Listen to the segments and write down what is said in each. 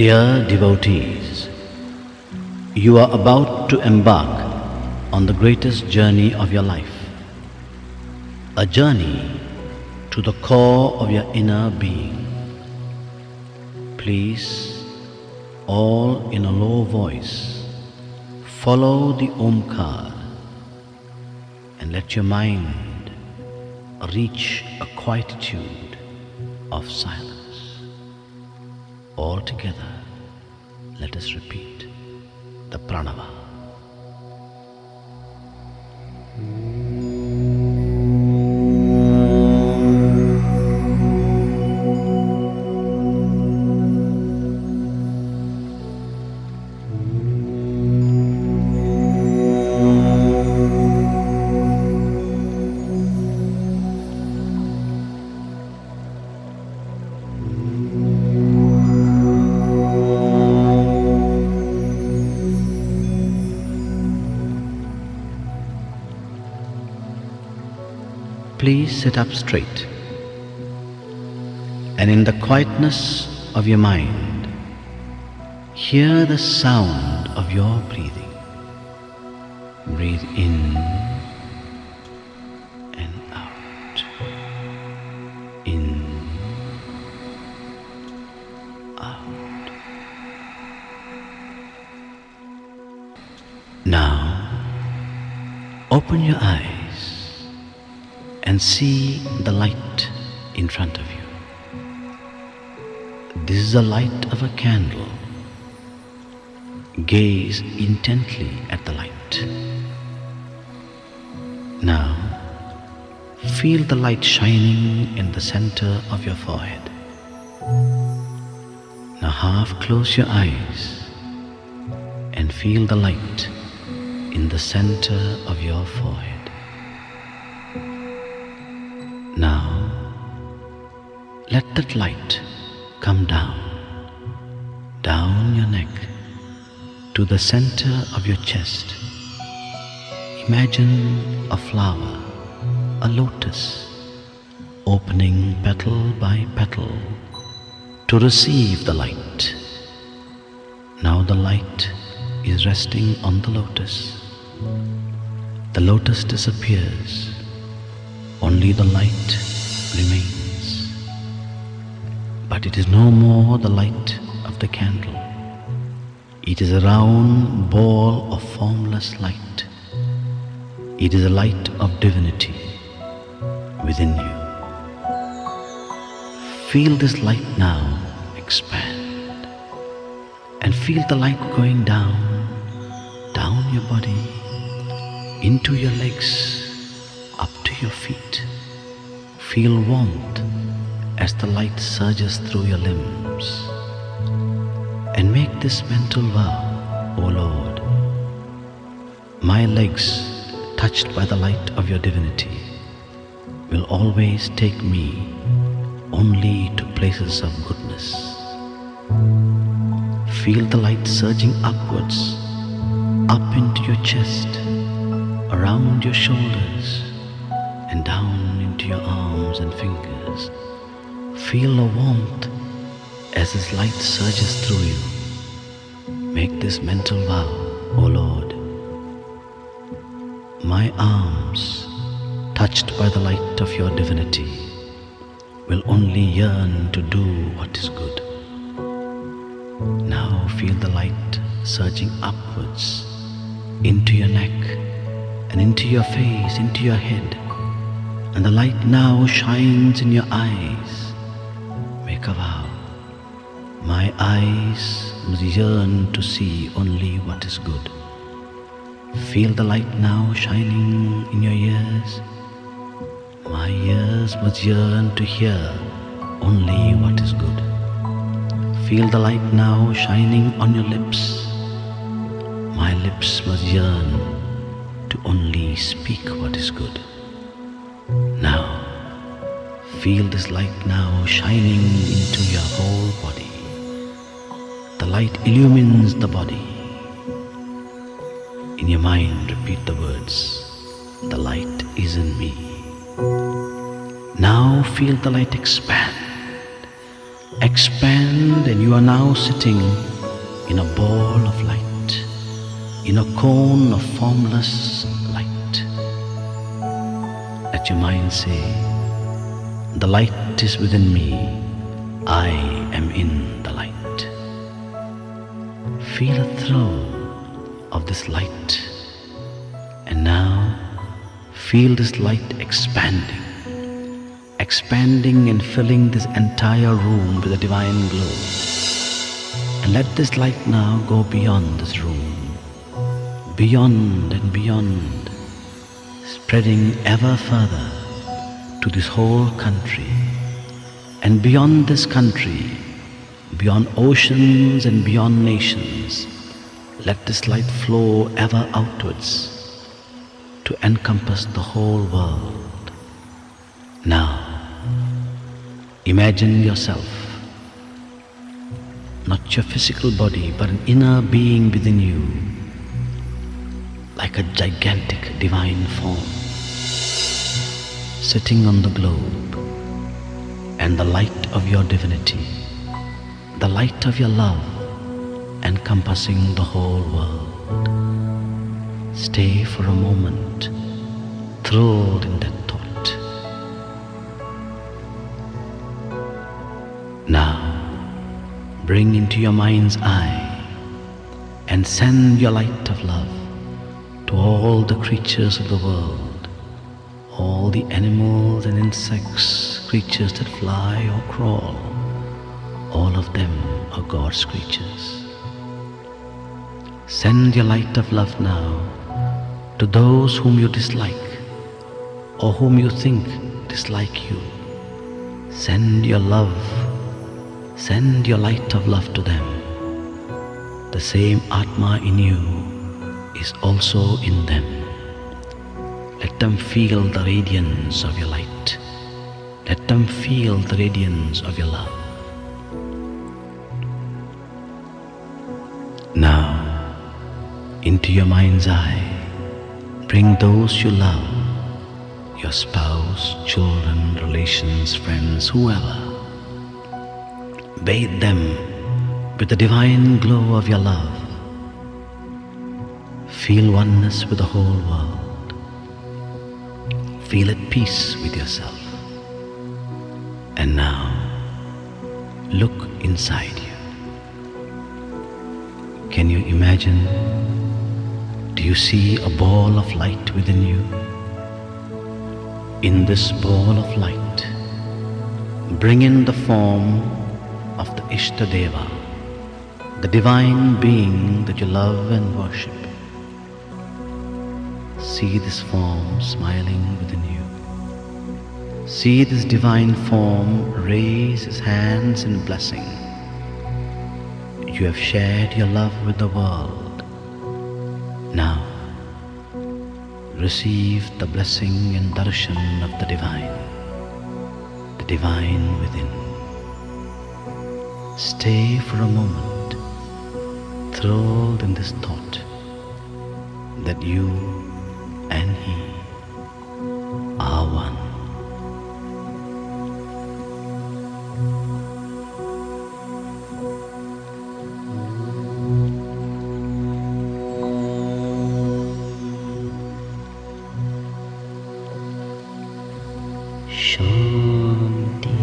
Dear devotees, you are about to embark on the greatest journey of your life, a journey to the core of your inner being. Please, all in a low voice, follow the Omkar and let your mind reach a quietude of silence. All together, let us repeat the Pranava. Please sit up straight, and in the quietness of your mind, hear the sound of your breathing. Breathe in and out. In, out. Now, open your eyes and see the light in front of you. This is the light of a candle. Gaze intently at the light. Now, feel the light shining in the center of your forehead. Now half close your eyes and feel the light in the center of your forehead. Now, let that light come down your neck to the center of your chest. Imagine a flower, a lotus, opening petal by petal to receive the light. Now the light is resting on the lotus. The lotus disappears. Only the light remains. But it is no more the light of the candle. It is a round ball of formless light. It is a light of divinity within you. Feel this light now expand, and feel the light going down your body, into your legs, up to your feet. Feel warmth as the light surges through your limbs. And make this mental vow, O Lord, my legs, touched by the light of your divinity, will always take me only to places of goodness. Feel the light surging upwards, up into your chest, around your shoulders, and down into your arms and fingers. Feel the warmth as this light surges through you. Make this mental vow, O Lord, my arms, touched by the light of your divinity, will only yearn to do what is good. Now feel the light surging upwards into your neck and into your face, into your head. And the light now shines in your eyes. Make a vow. My eyes must yearn to see only what is good. Feel the light now shining in your ears. My ears must yearn to hear only what is good. Feel the light now shining on your lips. My lips must yearn to only speak what is good. Now, feel this light now shining into your whole body. The light illumines the body. In your mind, repeat the words, the light is in me. Now feel the light expand. expand, and you are now sitting in a ball of light, in a cone of formless light. Let your mind say, the light is within me, I am in the light. Feel a thrill of this light, and now feel this light expanding and filling this entire room with a divine glow. And let this light now go beyond this room, beyond and beyond, spreading ever further to this whole country, and beyond this country, beyond oceans and beyond nations. Let this light flow ever outwards to encompass the whole world. Now, imagine yourself, not your physical body, but an inner being within you, like a gigantic divine form, sitting on the globe, and the light of your divinity, the light of your love, encompassing the whole world. Stay for a moment, thrilled in that thought. Now, bring into your mind's eye and send your light of love to all the creatures of the world, all the animals and insects, creatures that fly or crawl. All of them are God's creatures. Send your light of love now to those whom you dislike or whom you think dislike you. Send your love, send your light of love to them. The same Atma in you is also in them. Let them feel the radiance of your light. Let them feel the radiance of your love. Now, into your mind's eye, bring those you love, your spouse, children, relations, friends, whoever. Bathe them with the divine glow of your love. Feel oneness with the whole world. Feel at peace with yourself. And now, look inside you. Can you imagine? Do you see a ball of light within you? In this ball of light, bring in the form of the Ishtadeva, the divine being that you love and worship. See this form smiling within you. See this divine form raise his hands in blessing. You have shared your love with the world. Now, receive the blessing and darshan of the divine within. Stay for a moment, thrilled in this thought that you and he are one. Shanti,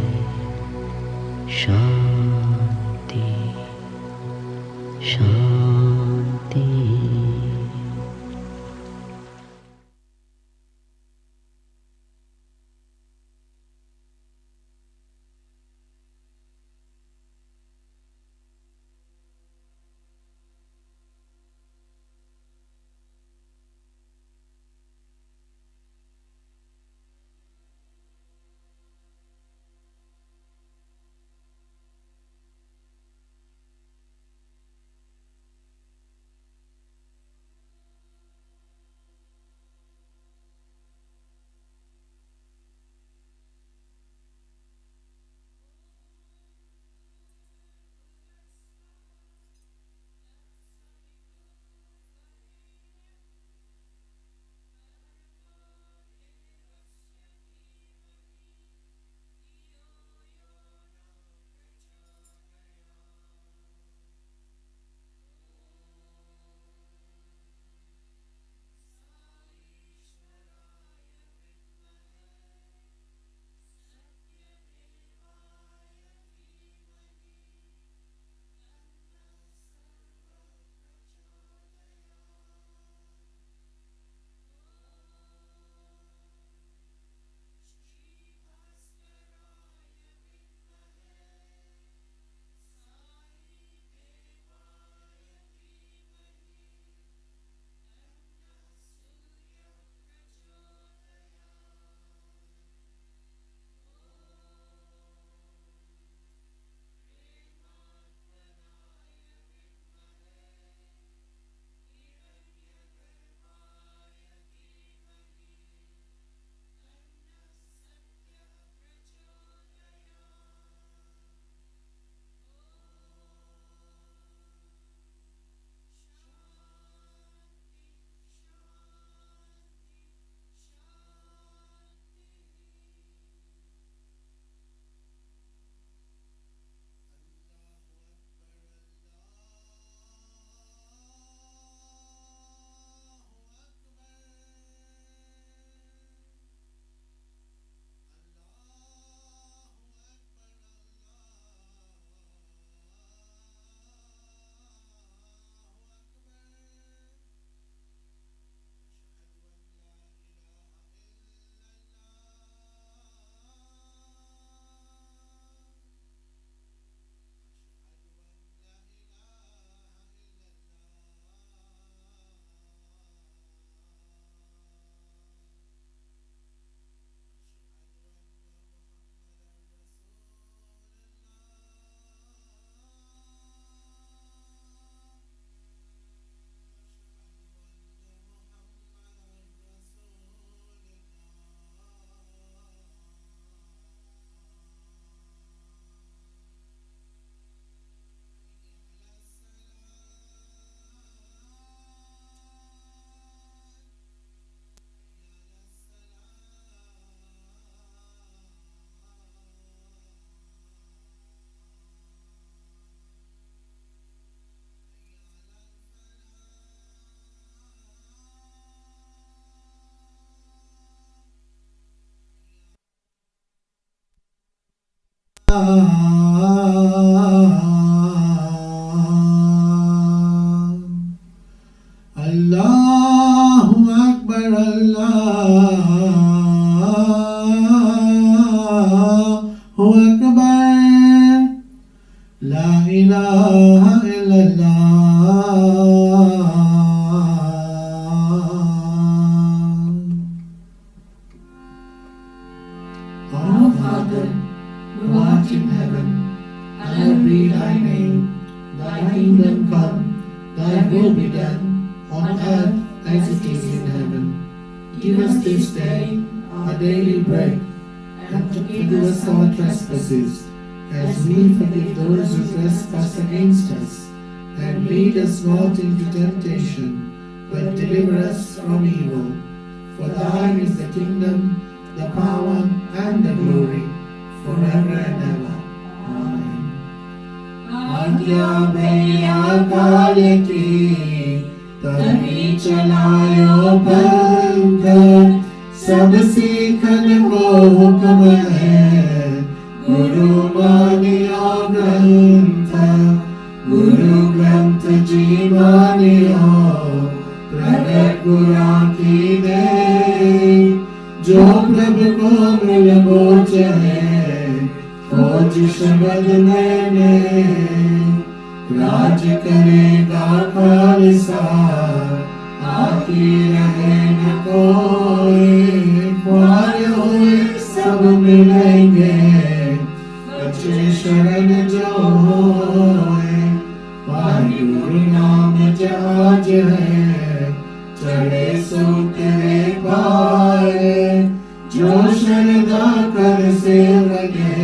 Shanti, Shanti. Allahu Akbar, Allahu Akbar, La ilaha illallah. Our Father, who art in heaven, hallowed be thy name. Thy kingdom come, thy will be done, on earth as it is in heaven. Give us this day our daily bread, and forgive us our trespasses, as we forgive those who trespass against us. And lead us not into temptation, but deliver us from evil. For thine is the kingdom, the power, and the glory, forever and ever. Amen. आज्ञा भैया काल की तभी चलायो पंथ, सब सीखन को हुक्म है, गुरु मानियो ग्रंथ। गुरु ग्रंथ जी मानियो, प्रगट गुरा की दे। जो प्रभु को मिल बोझ है, खोज शब्द मैंने। राज करेगा खालसा, आकी रहे न कोई। ख्वार हुए सब मिलेंगे, बचे शरण जो होए। वाहिगुरु नाम जहाज है, चढ़े सो तेरे पाए। जो शरदा कर सेवगे,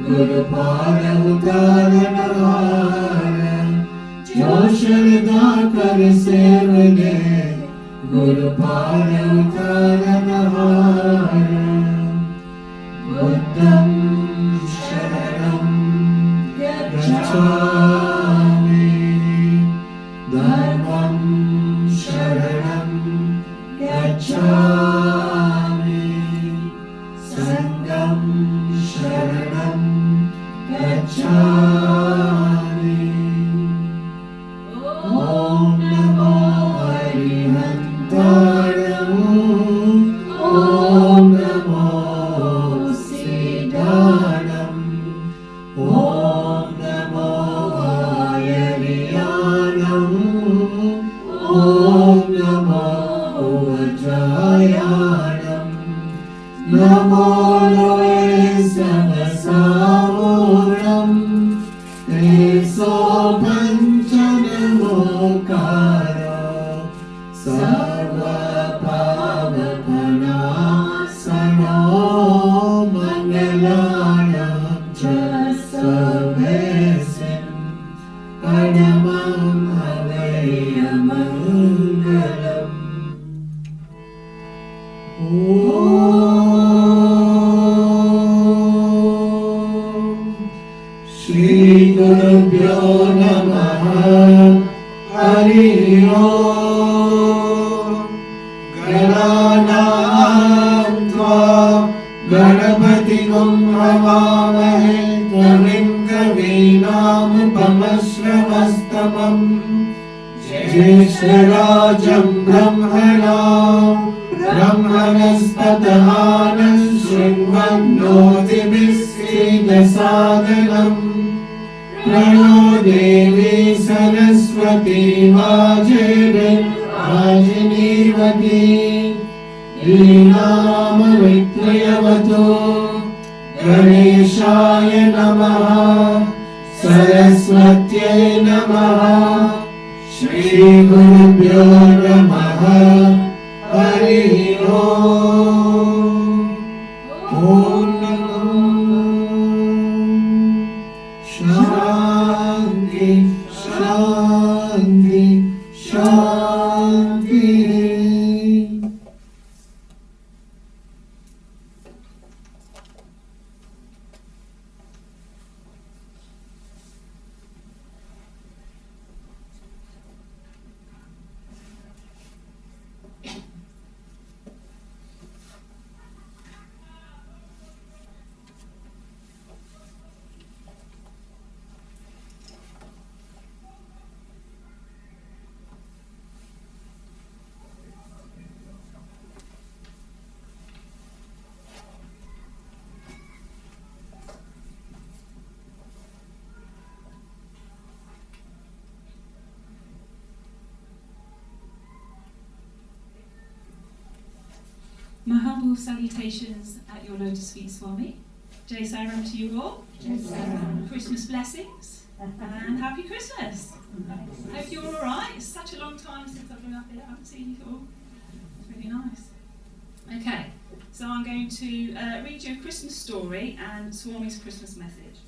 गुरु पार उतारन हार। जो शरदा कर सेवगे, गुरु पार उतारन हार। बुद्धं शरणं गच्छामि, धर्मं शरणं गच्छामि, संघं शरणं गच्छामि। ॐ नमो हरिहन्ताय, ॐ नमो सीताणं, ॐ नमो आयर्याणं, ॐ नमो वज्रायाणं। नमो लोये समसामूलं, एसो पञ्चनमोकारो। सर्वपावपनाशनो, मङ्गलानां च सर्वेषां। परमं हवैर्मङ्गलम्। श्री गुरुभ्यो नमः। हरि ओम्। गणानां त्वा गणपतिं हवामहे, कविं कवीनामुपमश्रवस्तमम्। ज्येष्ठराजं ब्रह्मणाम् ब्रह्मणस्पत आनः शृण्वन्नोतिभिः सीदसादनम्। प्रणो देवी सरस्वती वाजेभिर्वाजिनीवती। लीलामविक्रियवतु। गणेशाय नमः, सरस्वत्यै नमः। श्रीगुरुभ्यो नमः। हरि ओम्। ॐ शान्ति शान्ति शान्ति। My humble salutations at your Lotus Feet Swami. Jai Sairam to you all. Jai Sairam. Christmas blessings and happy Christmas. Hope you're all alright. It's such a long time since I've been up here. I haven't seen you all. It's really nice. Okay, so I'm going to read you a Christmas story and Swami's Christmas message.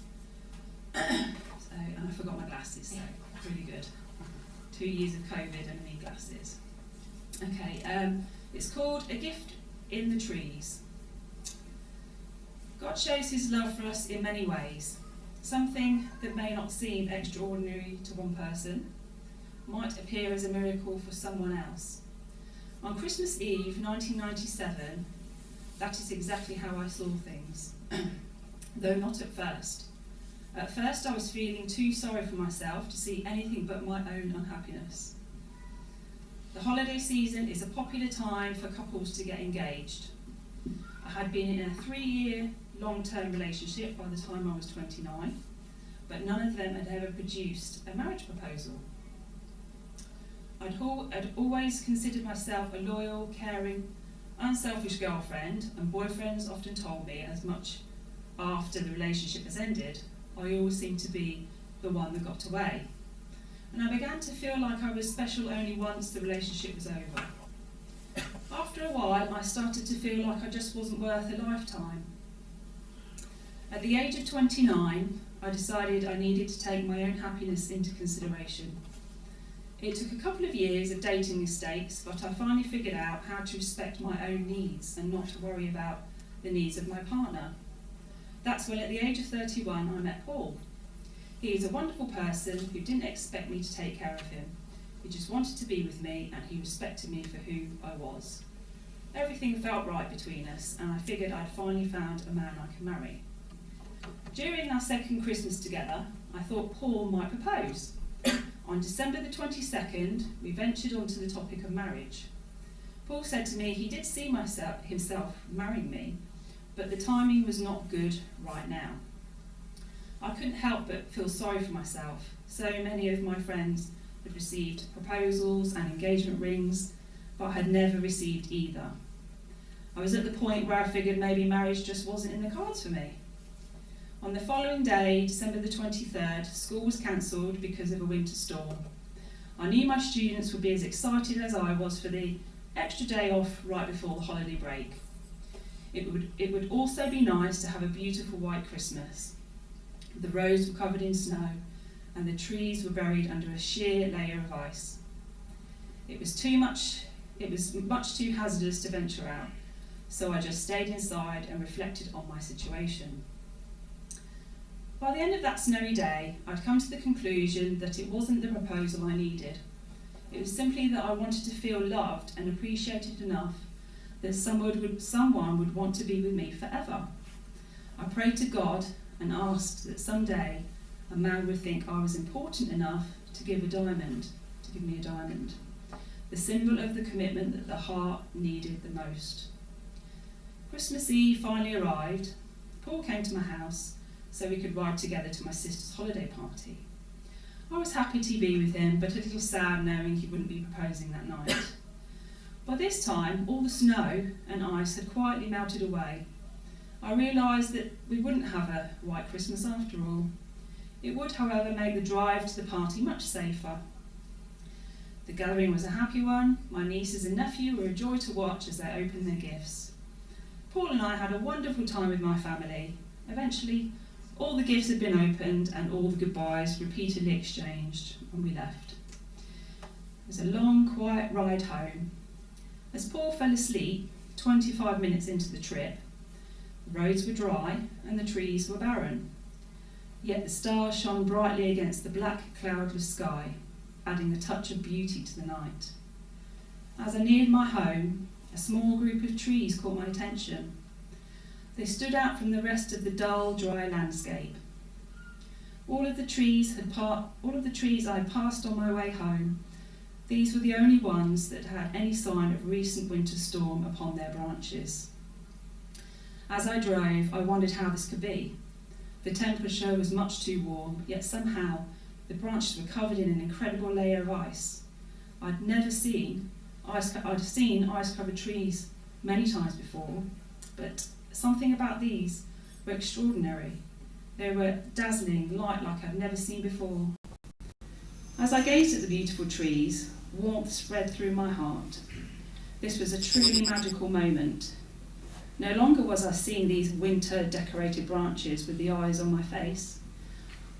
And I forgot my glasses, so really good. 2 years of COVID and I need glasses. Okay, it's called A Gift in the Trees. God shows his love for us in many ways. Something that may not seem extraordinary to one person might appear as a miracle for someone else. On Christmas Eve 1997, that is exactly how I saw things, though not at first. At first I was feeling too sorry for myself to see anything but my own unhappiness. The holiday season is a popular time for couples to get engaged. I had been in a 3-year long-term relationship by the time I was 29, but none of them had ever produced a marriage proposal. I'd always considered myself a loyal, caring, unselfish girlfriend, and boyfriends often told me as much after the relationship has ended. I always seemed to be the one that got away. And I began to feel like I was special only once the relationship was over. After a while, I started to feel like I just wasn't worth a lifetime. At the age of 29, I decided I needed to take my own happiness into consideration. It took a couple of years of dating mistakes, but I finally figured out how to respect my own needs and not to worry about the needs of my partner. That's when at the age of 31 I met Paul. He is a wonderful person who didn't expect me to take care of him. He just wanted to be with me and he respected me for who I was. Everything felt right between us and I figured I'd finally found a man I could marry. During our second Christmas together, I thought Paul might propose. On December the 22nd, we ventured onto the topic of marriage. Paul said to me he did see himself marrying me, but the timing was not good right now. I couldn't help but feel sorry for myself. So many of my friends had received proposals and engagement rings, but I had never received either. I was at the point where I figured maybe marriage just wasn't in the cards for me. On the following day, December the 23rd, school was cancelled because of a winter storm. I knew my students would be as excited as I was for the extra day off right before the holiday break. It would also be nice to have a beautiful white Christmas. The roads were covered in snow and the trees were buried under a sheer layer of ice. It was much too hazardous to venture out, so I just stayed inside and reflected on my situation. By the end of that snowy day, I'd come to the conclusion that it wasn't the proposal I needed. It was simply that I wanted to feel loved and appreciated enough that someone would want to be with me forever. I prayed to God and asked that someday a man would think I was important enough to give me a diamond, the symbol of the commitment that the heart needed the most. Christmas Eve finally arrived. Paul came to my house so we could ride together to my sister's holiday party. I was happy to be with him, but a little sad knowing he wouldn't be proposing that night. By this time, all the snow and ice had quietly melted away. I realised that we wouldn't have a white Christmas after all. It would, however, make the drive to the party much safer. The gathering was a happy one. My nieces and nephew were a joy to watch as they opened their gifts. Paul and I had a wonderful time with my family. Eventually, all the gifts had been opened and all the goodbyes repeatedly exchanged, and we left. It was a long, quiet ride home. As Paul fell asleep, 25 minutes into the trip, the roads were dry and the trees were barren. Yet the stars shone brightly against the black, cloudless sky, adding a touch of beauty to the night. As I neared my home, a small group of trees caught my attention. They stood out from the rest of the dull, dry landscape. All of the trees I had passed on my way home, these were the only ones that had any sign of recent winter storm upon their branches. As I drove, I wondered how this could be. The temperature was much too warm, yet somehow the branches were covered in an incredible layer of ice. I'd seen ice-covered trees many times before, but something about these were extraordinary. They were dazzling, light like I'd never seen before. As I gazed at the beautiful trees, warmth spread through my heart. This was a truly magical moment. No longer was I seeing these winter-decorated branches with the eyes on my face.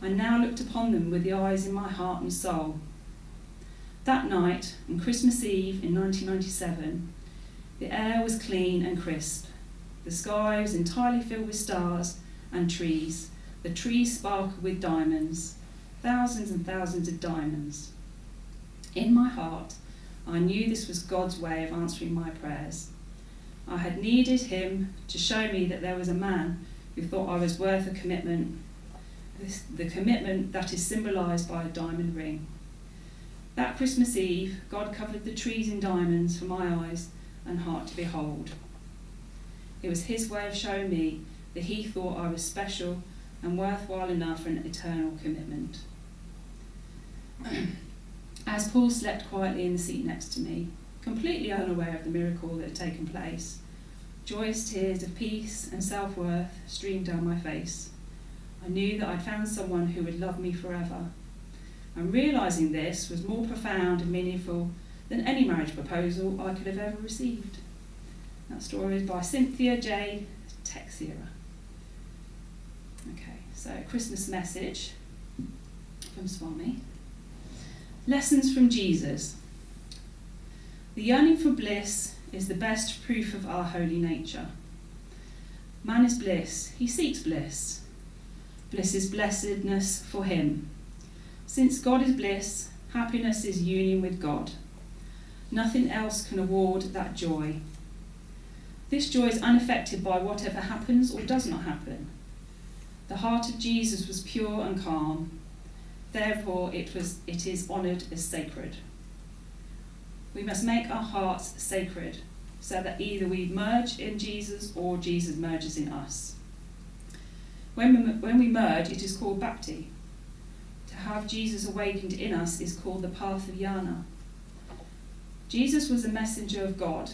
I now looked upon them with the eyes in my heart and soul. That night, on Christmas Eve in 1997, the air was clean and crisp. The sky was entirely filled with stars and trees. The trees sparkled with diamonds, thousands and thousands of diamonds. In my heart, I knew this was God's way of answering my prayers. I had needed him to show me that there was a man who thought I was worth a commitment, the commitment that is symbolised by a diamond ring. That Christmas Eve, God covered the trees in diamonds for my eyes and heart to behold. It was his way of showing me that he thought I was special and worthwhile enough for an eternal commitment. As Paul slept quietly in the seat next to me, completely unaware of the miracle that had taken place, joyous tears of peace and self-worth streamed down my face. I knew that I'd found someone who would love me forever. And realising this was more profound and meaningful than any marriage proposal I could have ever received. That story is by Cynthia J. Texiera. Okay, so Christmas message from Swami. Lessons from Jesus. The yearning for bliss is the best proof of our holy nature. Man is bliss, he seeks bliss. Bliss is blessedness for him. Since God is bliss, happiness is union with God. Nothing else can award that joy. This joy is unaffected by whatever happens or does not happen. The heart of Jesus was pure and calm. Therefore, it is honoured as sacred. We must make our hearts sacred so that either we merge in Jesus or Jesus merges in us. When we merge, it is called bhakti. To have Jesus awakened in us is called the path of jnana. Jesus was a messenger of God,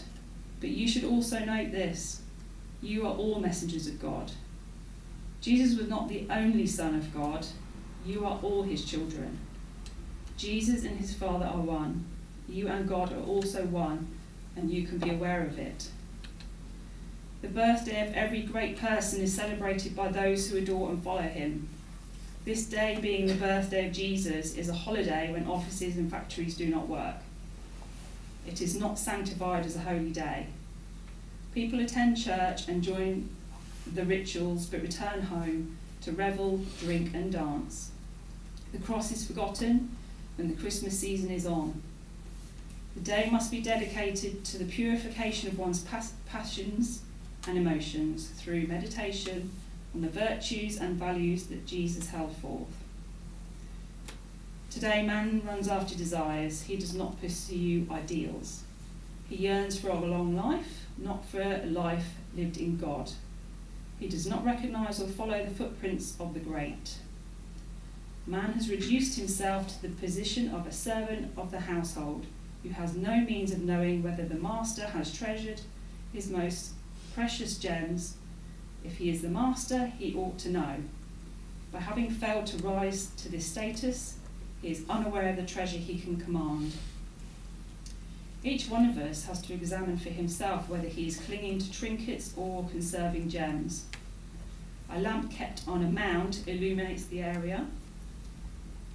but you should also note this: you are all messengers of God. Jesus was not the only Son of God. You are all his children. Jesus and his Father are one. You and God are also one, and you can be aware of it. The birthday of every great person is celebrated by those who adore and follow him. This day, being the birthday of Jesus, is a holiday when offices and factories do not work. It is not sanctified as a holy day. People attend church and join the rituals, but return home to revel, drink and dance. The cross is forgotten when the Christmas season is on. The day must be dedicated to the purification of one's passions and emotions through meditation on the virtues and values that Jesus held forth. Today, man runs after desires. He does not pursue ideals. He yearns for a long life, not for a life lived in God. He does not recognise or follow the footprints of the great. Man has reduced himself to the position of a servant of the household who has no means of knowing whether the master has treasured his most precious gems. If he is the master, he ought to know. By having failed to rise to this status, he is unaware of the treasure he can command. Each one of us has to examine for himself whether he is clinging to trinkets or conserving gems. A lamp kept on a mound illuminates the area.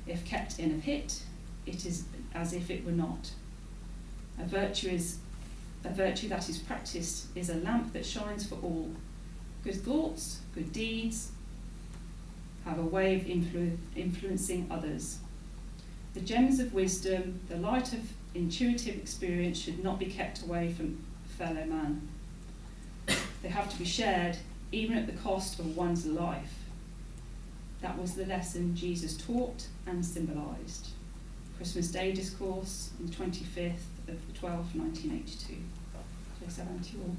If kept in a pit, it is as if it were not. A virtue that is practiced is a lamp that shines for all. Good thoughts, good deeds have a way of influencing others. The gems of wisdom, the light of intuitive experience should not be kept away from fellow man. They have to be shared, even at the cost of one's life. That was the lesson Jesus taught and symbolised. Christmas Day Discourse on the 25th of the 12th, 1982. Shall I say that to you all?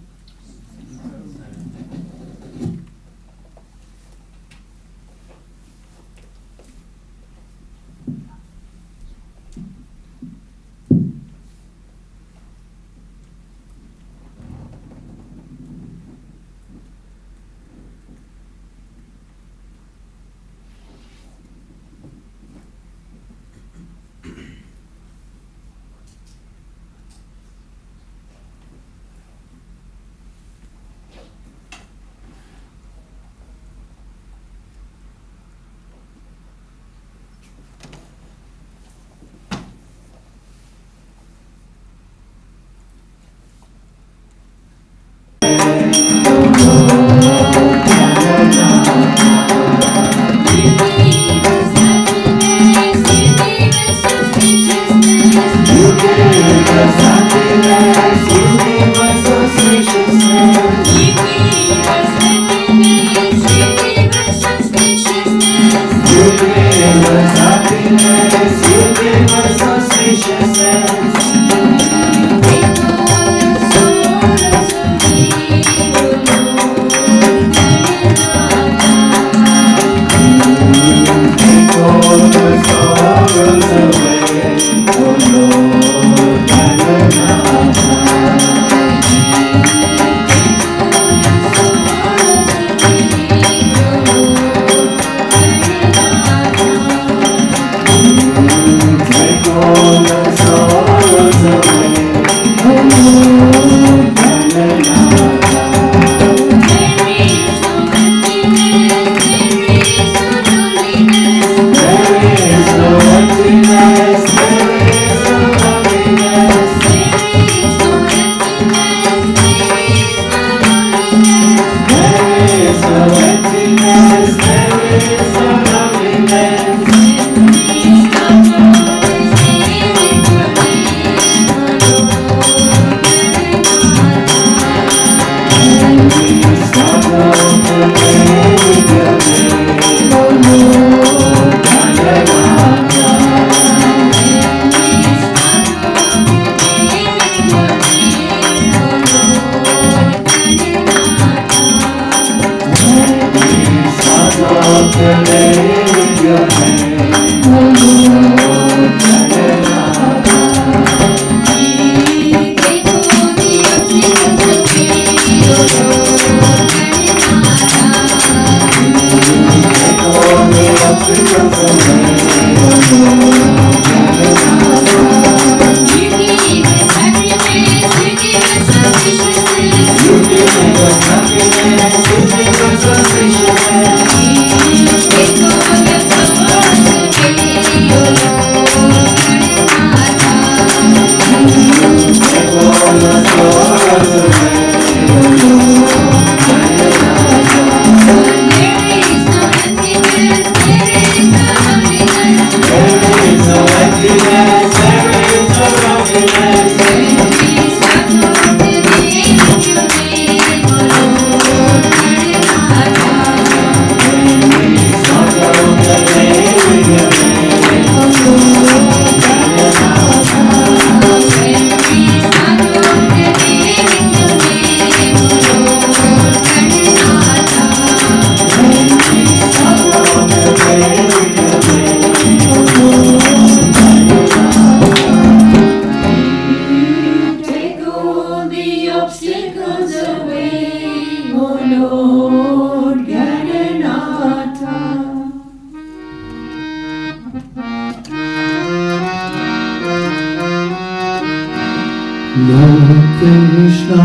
Lord Krishna,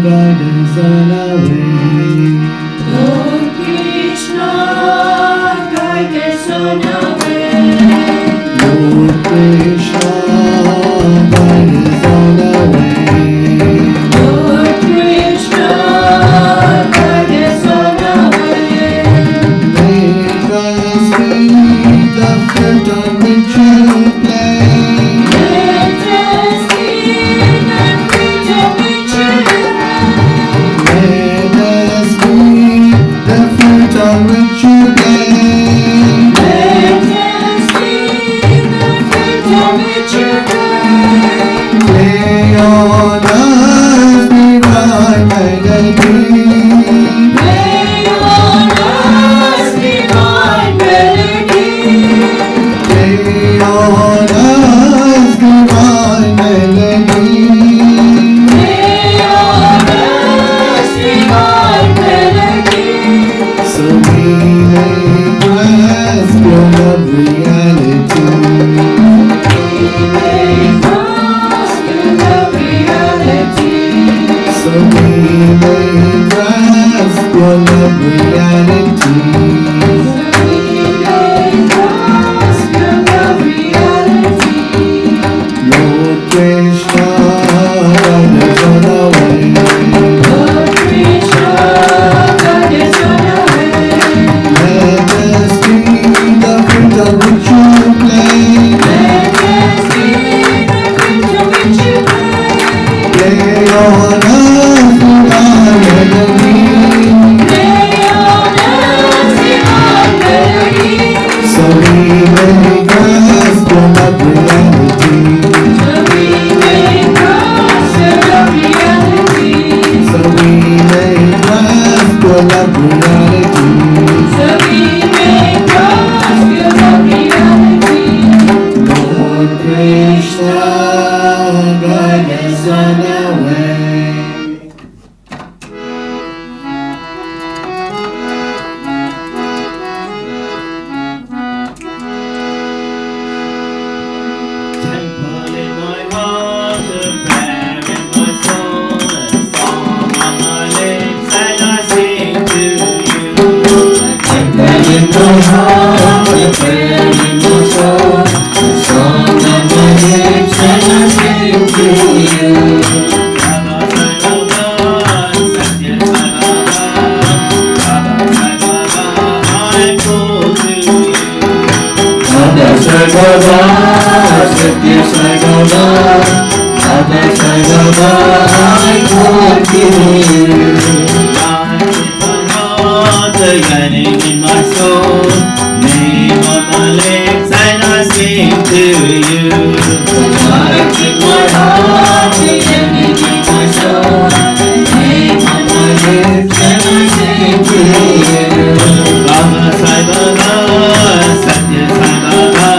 guide us on our way. Lord Krishna, guide us on our way. Lord Krishna, guide us on our way. Lord Krishna, guide us on our way. Make us be the fruit on which you play. Let us be the fruit of which you Let us be the fruit on which you play. Let us be the fruit of which you Play on us divine melody. May on us divine melody. Play on us divine melody. May on us divine melody. So we may grasp your love reality. May grasp your love reality. So we may grasp your love reality. We may grasp your love reality. Lord Krishna, guide us on our way. Lord Krishna, guide us on our way. Let us be the fruit of which heart, a prayer in my soul, a song on my lips, and I sing to you. Baba Sai Baba, Satya Sai Baba, Baba Sai Baba, I go to you. Baba Sai Baba, Satya Sai Baba, Baba Sai Baba, I go to you. Yearning in my soul, name on my lips, and I sing to you. Light in my heart, the yearning in my soul, name on my lips, and I sing to you. Baba Sai Baba, Satya Sai Baba,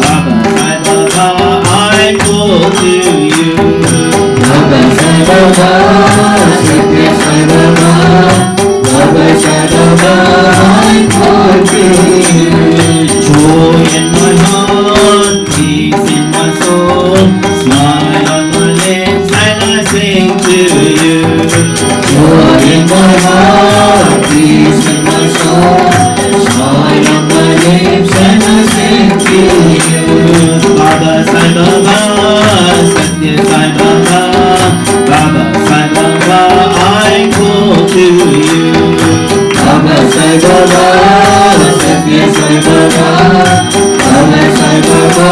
Baba Sai Baba, I go to you. Baba Sai Baba, Satya Sai Baba, Baba Sai Baba, I go to you. Joy in my heart, peace in my soul, smile on my lips, and I sing to you. Joy in my heart, peace in my soul, smile on my lips, and I sing to you. Baba Sai Baba, Satya Sai Baba, Baba Sai Baba, I go to you. Baba Sai Baba, Satya Sai Baba, Baba Sai Baba,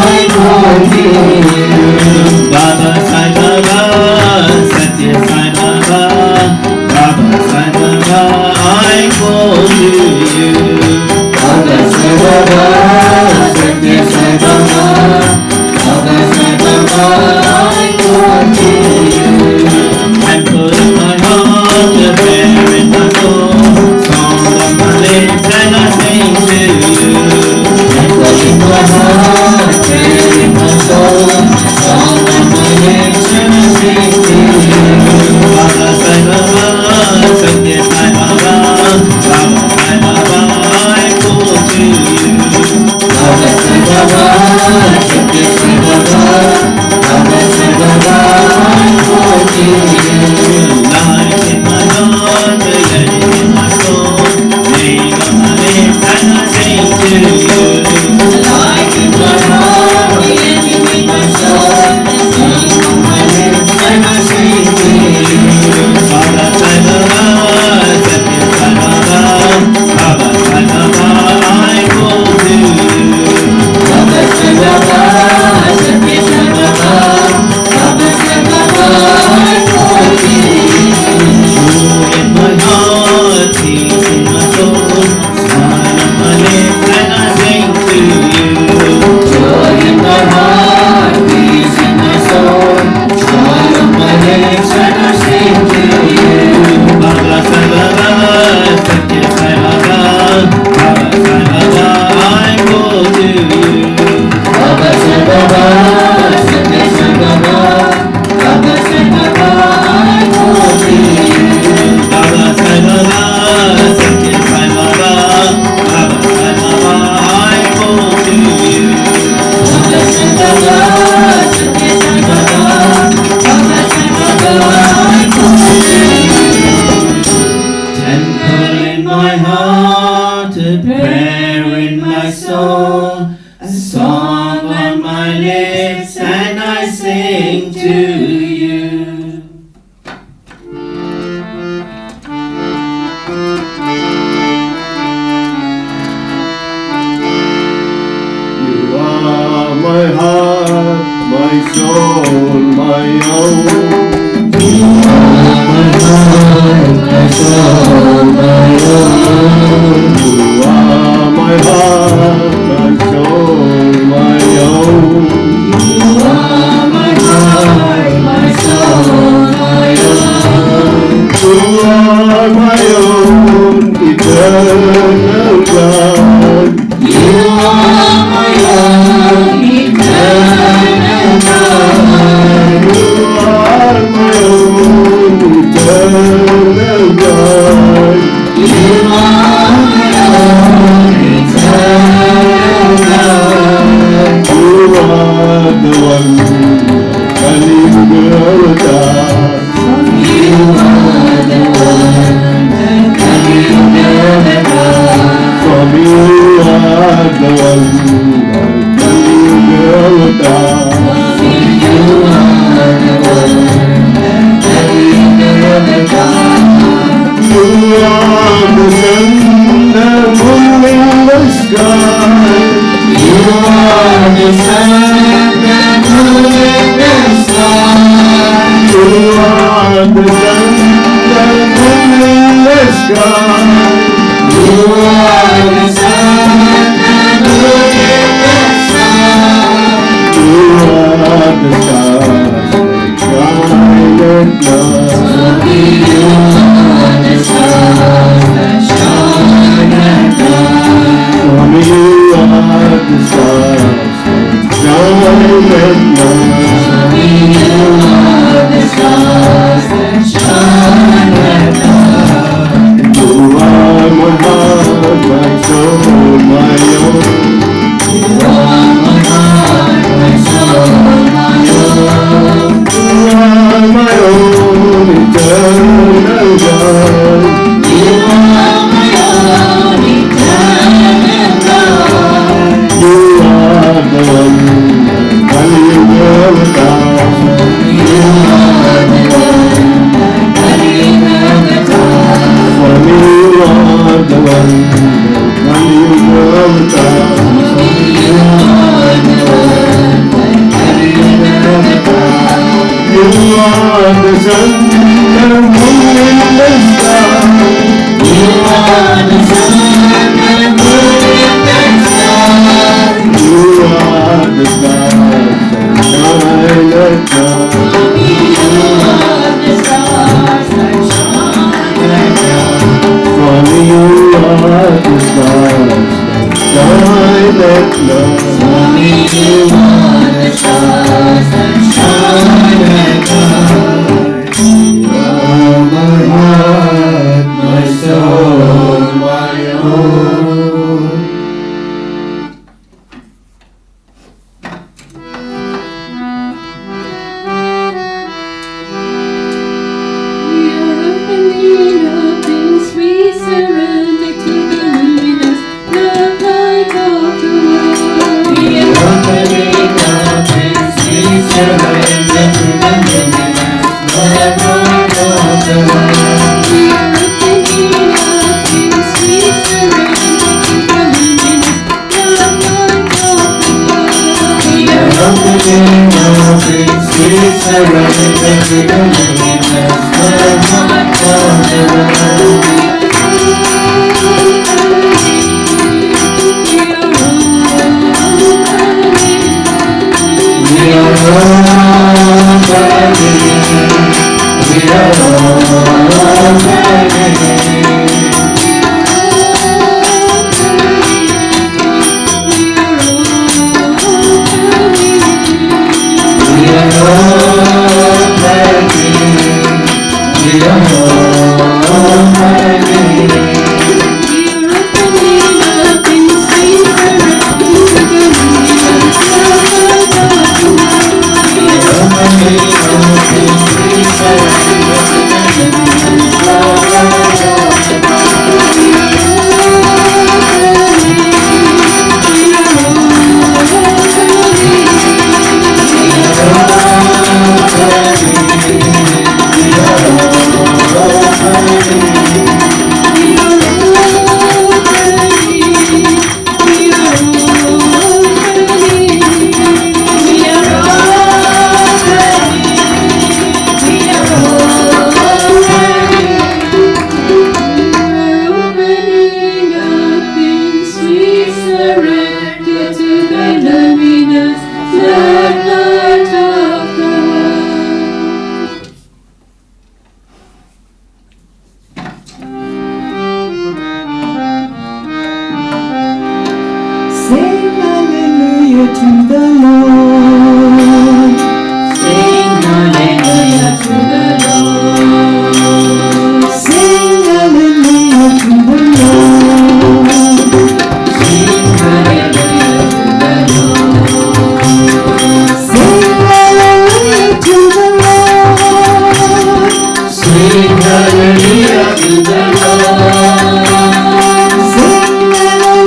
I go to you. Baba Sai Baba, Satya Sai Baba, Baba Sai Baba, I go to you. Baba Sai Baba, Satya Sai Baba, Baba Sai Baba, I go to you. And put in my heart a prayer in my soul, song on my lips, and I sing to you. And put in my heart, prayer in my soul, song on my lips, and I sing to you. Baba Sai Baba, Satya Sai Baba, Baba Sai Baba, I go to you. Baba Sai Baba, Satya Sai Baba, Baba Sai Baba, I go to you. Light in my heart, the yearning in my soul, name on my lips, and I sing to you. Light in my heart, the yearning in my soul, song on my lips, and I sing to you. Baba Sai Baba, Satya Sai Baba, Baba Sai Baba, I go to you. Baba Sai Baba, Satya Sai Baba, Baba Sai Baba, I go to you. Joy in my heart, peace in my soul, smile on my lips, and I sing to you. Joy in my heart, peace in my soul, smile on my lips, and I sing to you. Baba Sai Baba, Satya Sai Baba, Baba Sai Baba, I go to you. Baba Sai Baba, Satya Sai Baba, Baba Sai Baba, I go to you. Baba Sai Baba, Satya Sai Baba, Baba Sai Baba, I go to you. Baba Sai Baba, Satya Sai Baba, Baba Sai Baba, I go to you. Temple in my heart, a prayer in my soul, a song on my lips, and I sing to you. You are my heart, my soul, my own. You are my heart, my soul, my own. You are my heart, my soul, my own. You are my heart, my soul, my own. You are my own, eternal God. You are my own, eternal God. You are my own, eternal God. You are my own, eternal God. You are the one, Kalinga. You are the one that can never die. Swami, you are the one You are the sun, the moon in the sky. You are the sun, the moon in the sky. You are the sun, the moon in the sky. You are the sun, the moon in the sky. You are the stars that shine at night. Swami, you are the stars that shine at night. Swami, you are the stars that shine at night. Swami, you are the stars that shine at night. You are my heart, my soul, my own. You are my heart, my soul, my own. You are my own eternal God. You are my own eternal God. You are the one that you never die. You are the one that you never die. Swami, you are the one that you never die. You are the one that you never die. You are the sun, the moon in the sky. You are the sun, the moon in the sky. You are the stars that shine at night. You are the stars that shine at night. Swami, you are the stars that shine at night. Swami, you are the stars that shine at night. You are my heart, my soul, my own. We are opening up in sweet surrender to the luminous love light of the world. We are opening up in sweet surrender to the luminous love light of the world. We are opening up in sweet surrender to the luminous love light of the world. We are opening up in sweet surrender to the luminous love light of the world. We are all burning. We are all burning. We are all burning. We are all burning. Sing hallelujah to the Lord. Sing hallelujah to the Lord. Sing hallelujah to the Lord. Sing hallelujah to the Lord. Sing hallelujah to the Lord. Sing hallelujah to the Lord. Sing hallelujah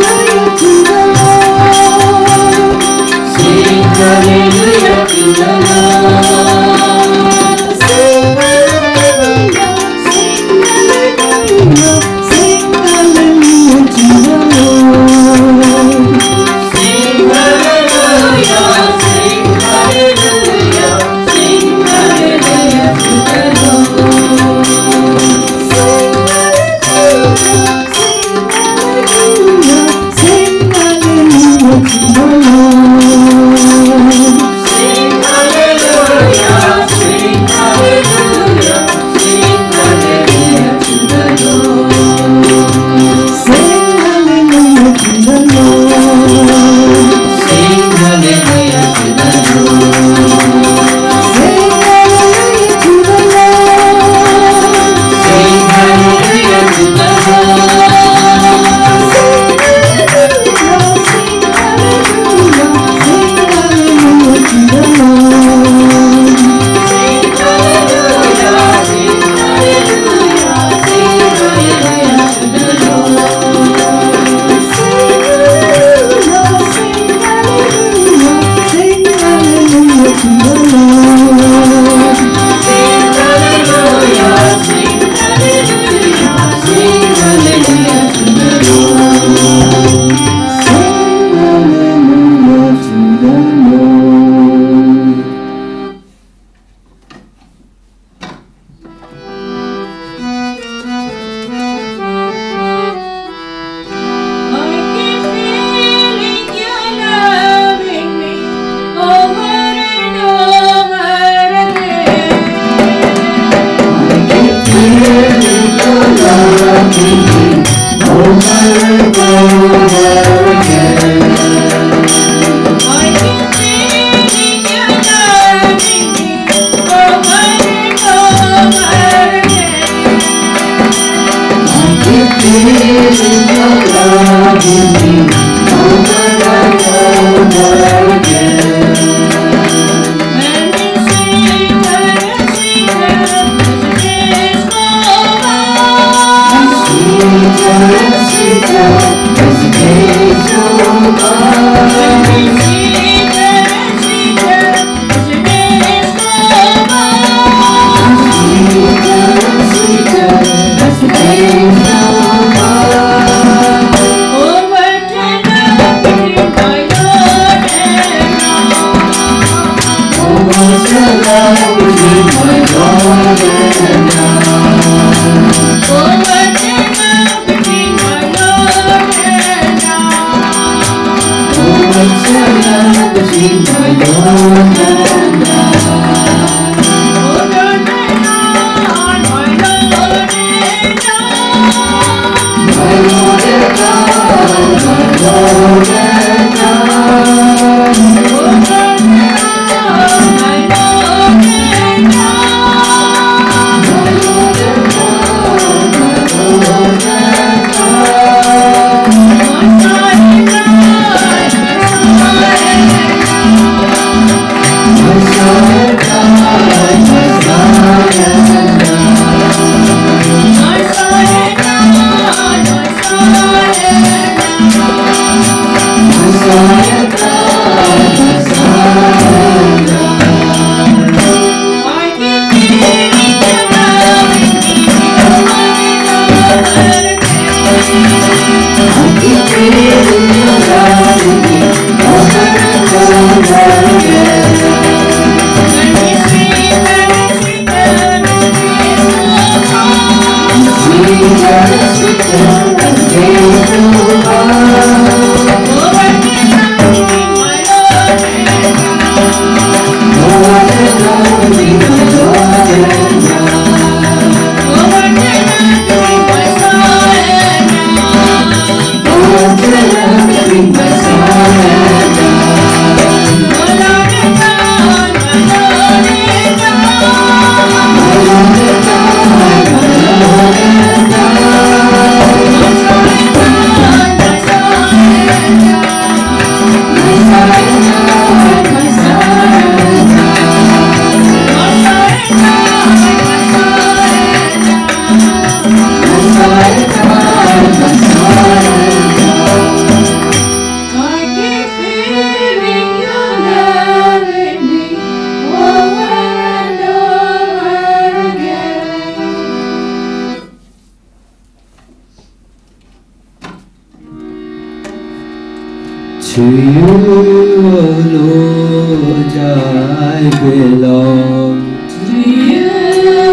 To you, O Lord, I belong. To you,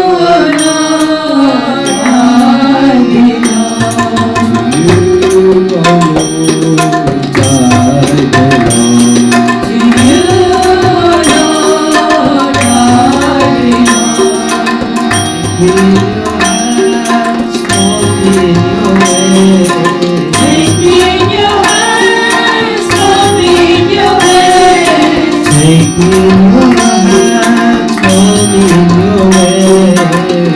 O Lord, I belong. To you, O Lord, I belong. To you, O Lord, I belong. Take me in your hands, hold me in your way. Take me in your hands, hold me in your way.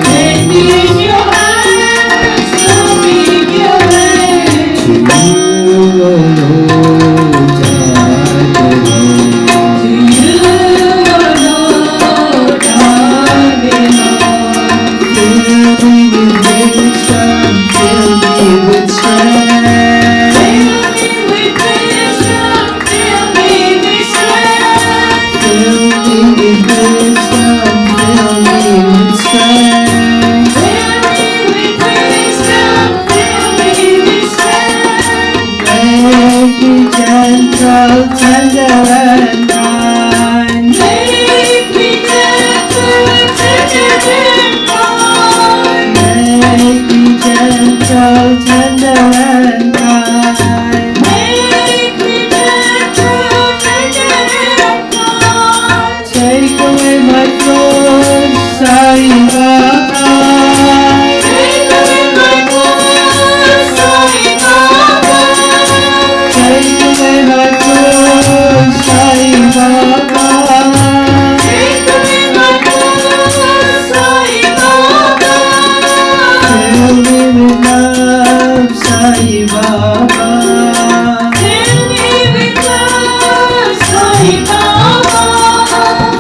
Take me in your hands, hold me in your way. To you, O Lord, I belong. To you, O Lord, I belong. Fill me with wisdom, fill me with strength. Fill me with wisdom, fill me with strength. Fill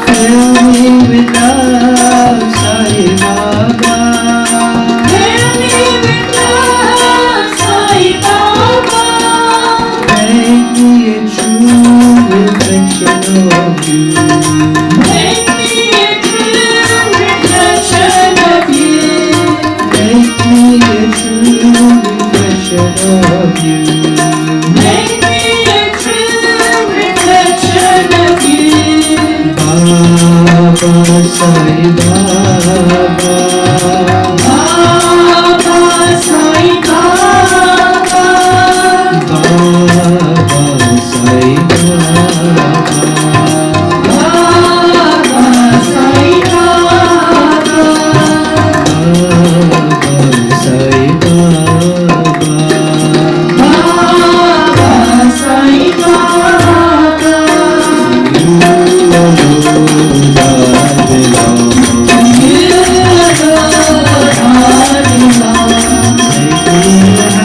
Fill me with love, Sai Baba. Make me a true reflection of you. Make me a true reflection of you. Make me a true reflection of you. Make me a true reflection of you. Baba Sai Baba. Baba Sai Baba. Baba Sai Baba. Baba Sai Baba. Baba Sai Baba. Baba Sai Baba. You alone I belong. You alone I belong. Take me in your hand,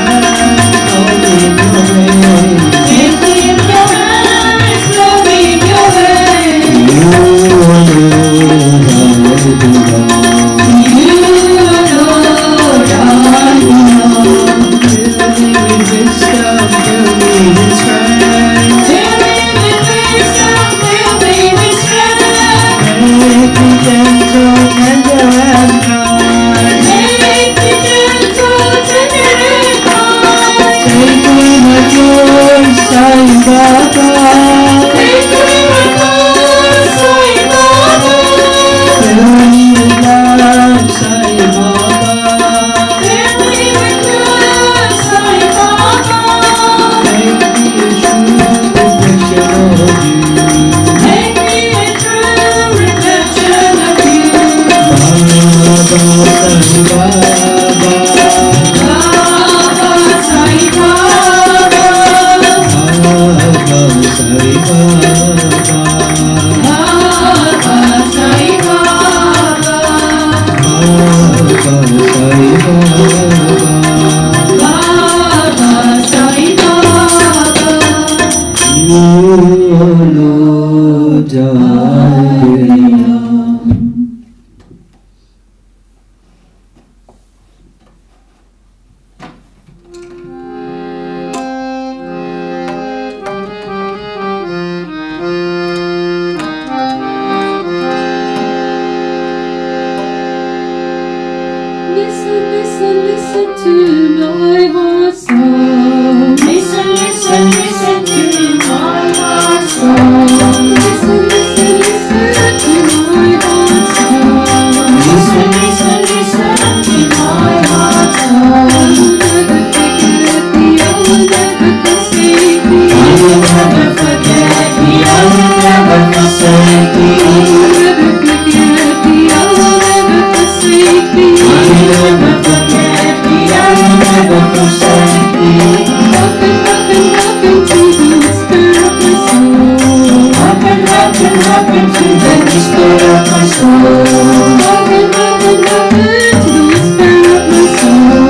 hold me in your way. Take me in your hand, slow me in your way. You alone I belong. You alone I belong. Fill me with wisdom, fill me with strength. Fill me with wisdom, fill me with strength. Make me gentle, tender and kind. Make me gentle, tender and kind. Take me my voice, Sai Baba. Take me my voice, Sai Baba. Fill me with love, Sai Baba. Fill me with love, Sai Baba. Make me a true reflection of you. Make me a true reflection of you. Baba Sai Baba. Baba Sai Baba. Baba Sai Baba. Baba Sai Baba. Baba Sai Baba. Baba Sai Baba. You alone I belong. Listen, listen, listen to my heart's song. Listen, listen, listen to my heart's song. Listen, listen, listen to my heart's song. Listen, listen, listen to my heart's song. I will never forget me. I will never forsake me. I will never forsake me. I will never forget me. I will never forsake me. I will never forget me. I will never forsake me. Hearken, hearken, hearken to the whisper of my soul. Hearken, hearken, hearken to the whisper of my soul. Hearken, hearken, hearken to the whisper of my soul.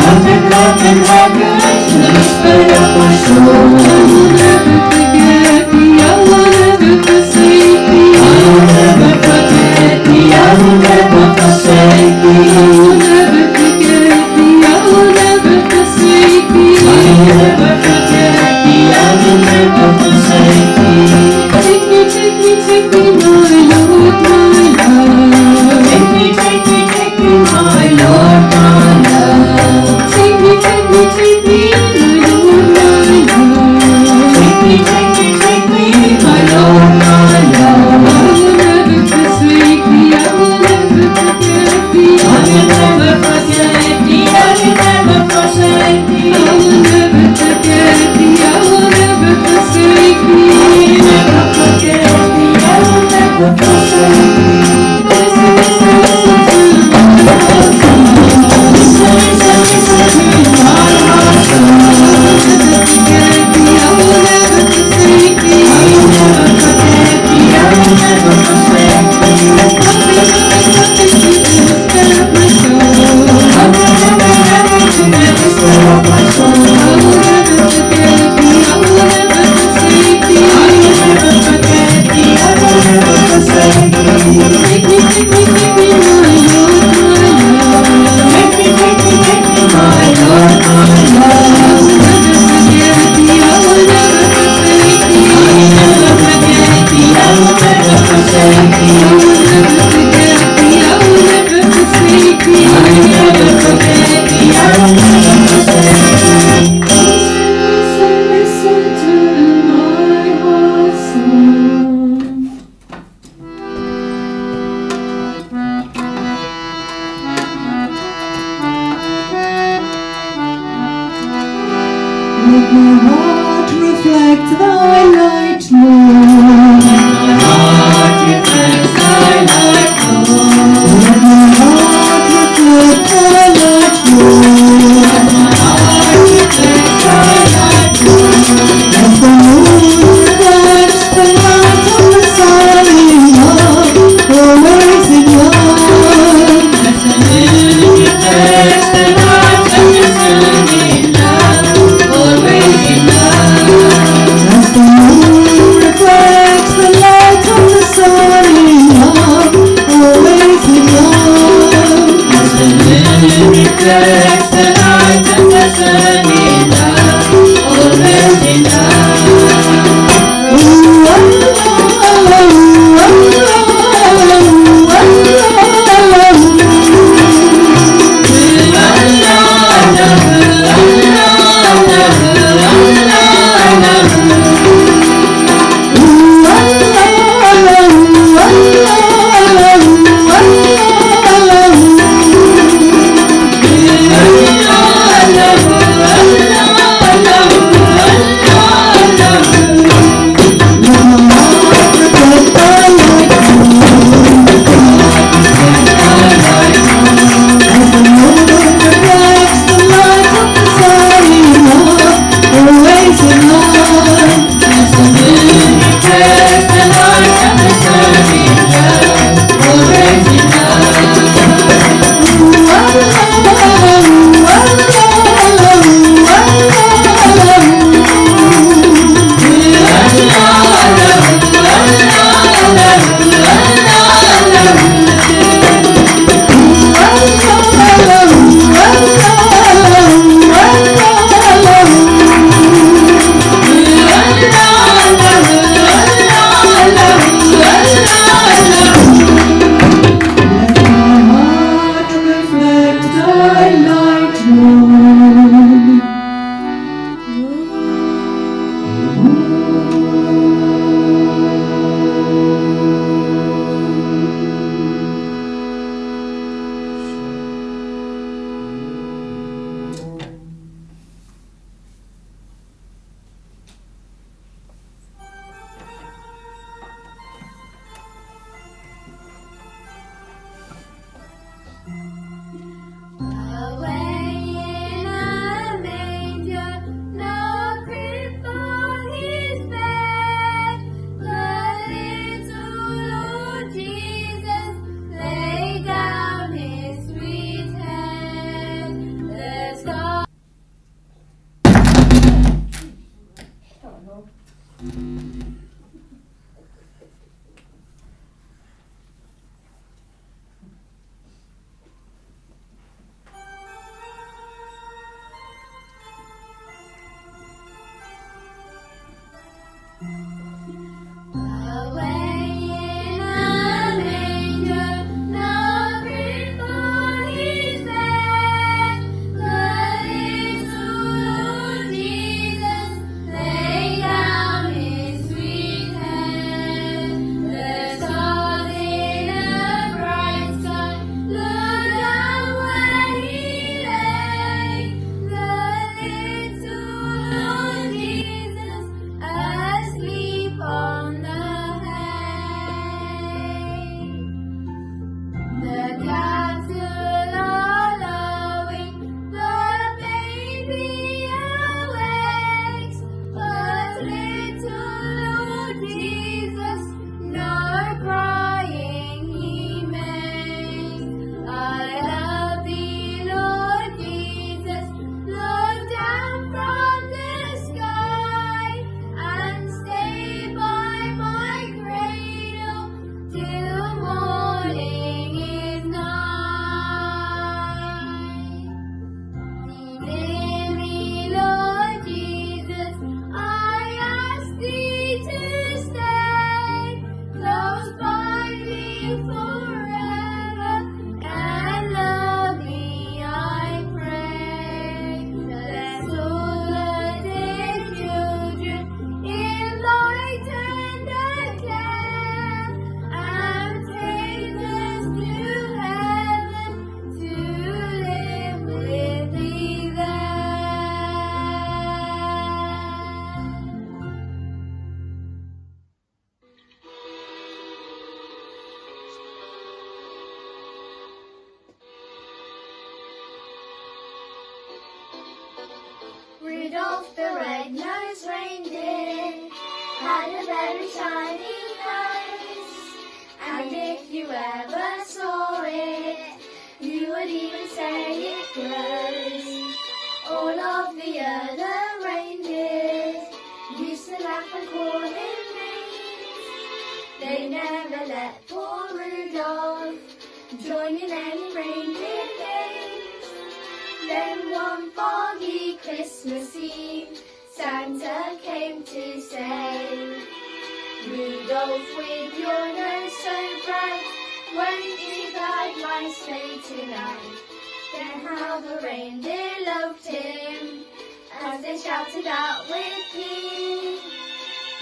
Hearken, hearken, hearken to the whisper of my soul. I will never forget me. I will never forsake me. I will never forget me. I will never forsake me. I will never forget me. I will never forsake me. I will never forget me. I will never forsake me. Take me, take me, take me, my Lord, my love. Take me, take me, take me, my Lord, my love. Take me, take me, take me, my Lord, my love. Take me, take my heart reflect thy light, Lord. My heart reflects thy light, Lord. Let my heart reflect thy light, Lord. My heart reflects thy light, Lord. As the moon reflects the light of the sun in love, always in love. As the moon reflects the light of the sun in love, always in love. As the moon reflects the light of the sun in love, always in love. As the moon reflects the light of the sun in love, always in love. Asleep. Rudolph the red-nosed reindeer had a very shiny nose, and if you ever saw it, you would even say it glows. All of the other reindeers used to laugh and call him names. They never let poor Rudolph join in any reindeer games. Then one foggy Christmas Eve, Santa came to say, Rudolph, with your nose so bright, won't you guide my sleigh tonight? Then how the reindeer loved him as they shouted out with glee,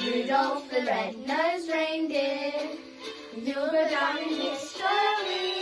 Rudolph the red-nosed reindeer, you'll go down in history.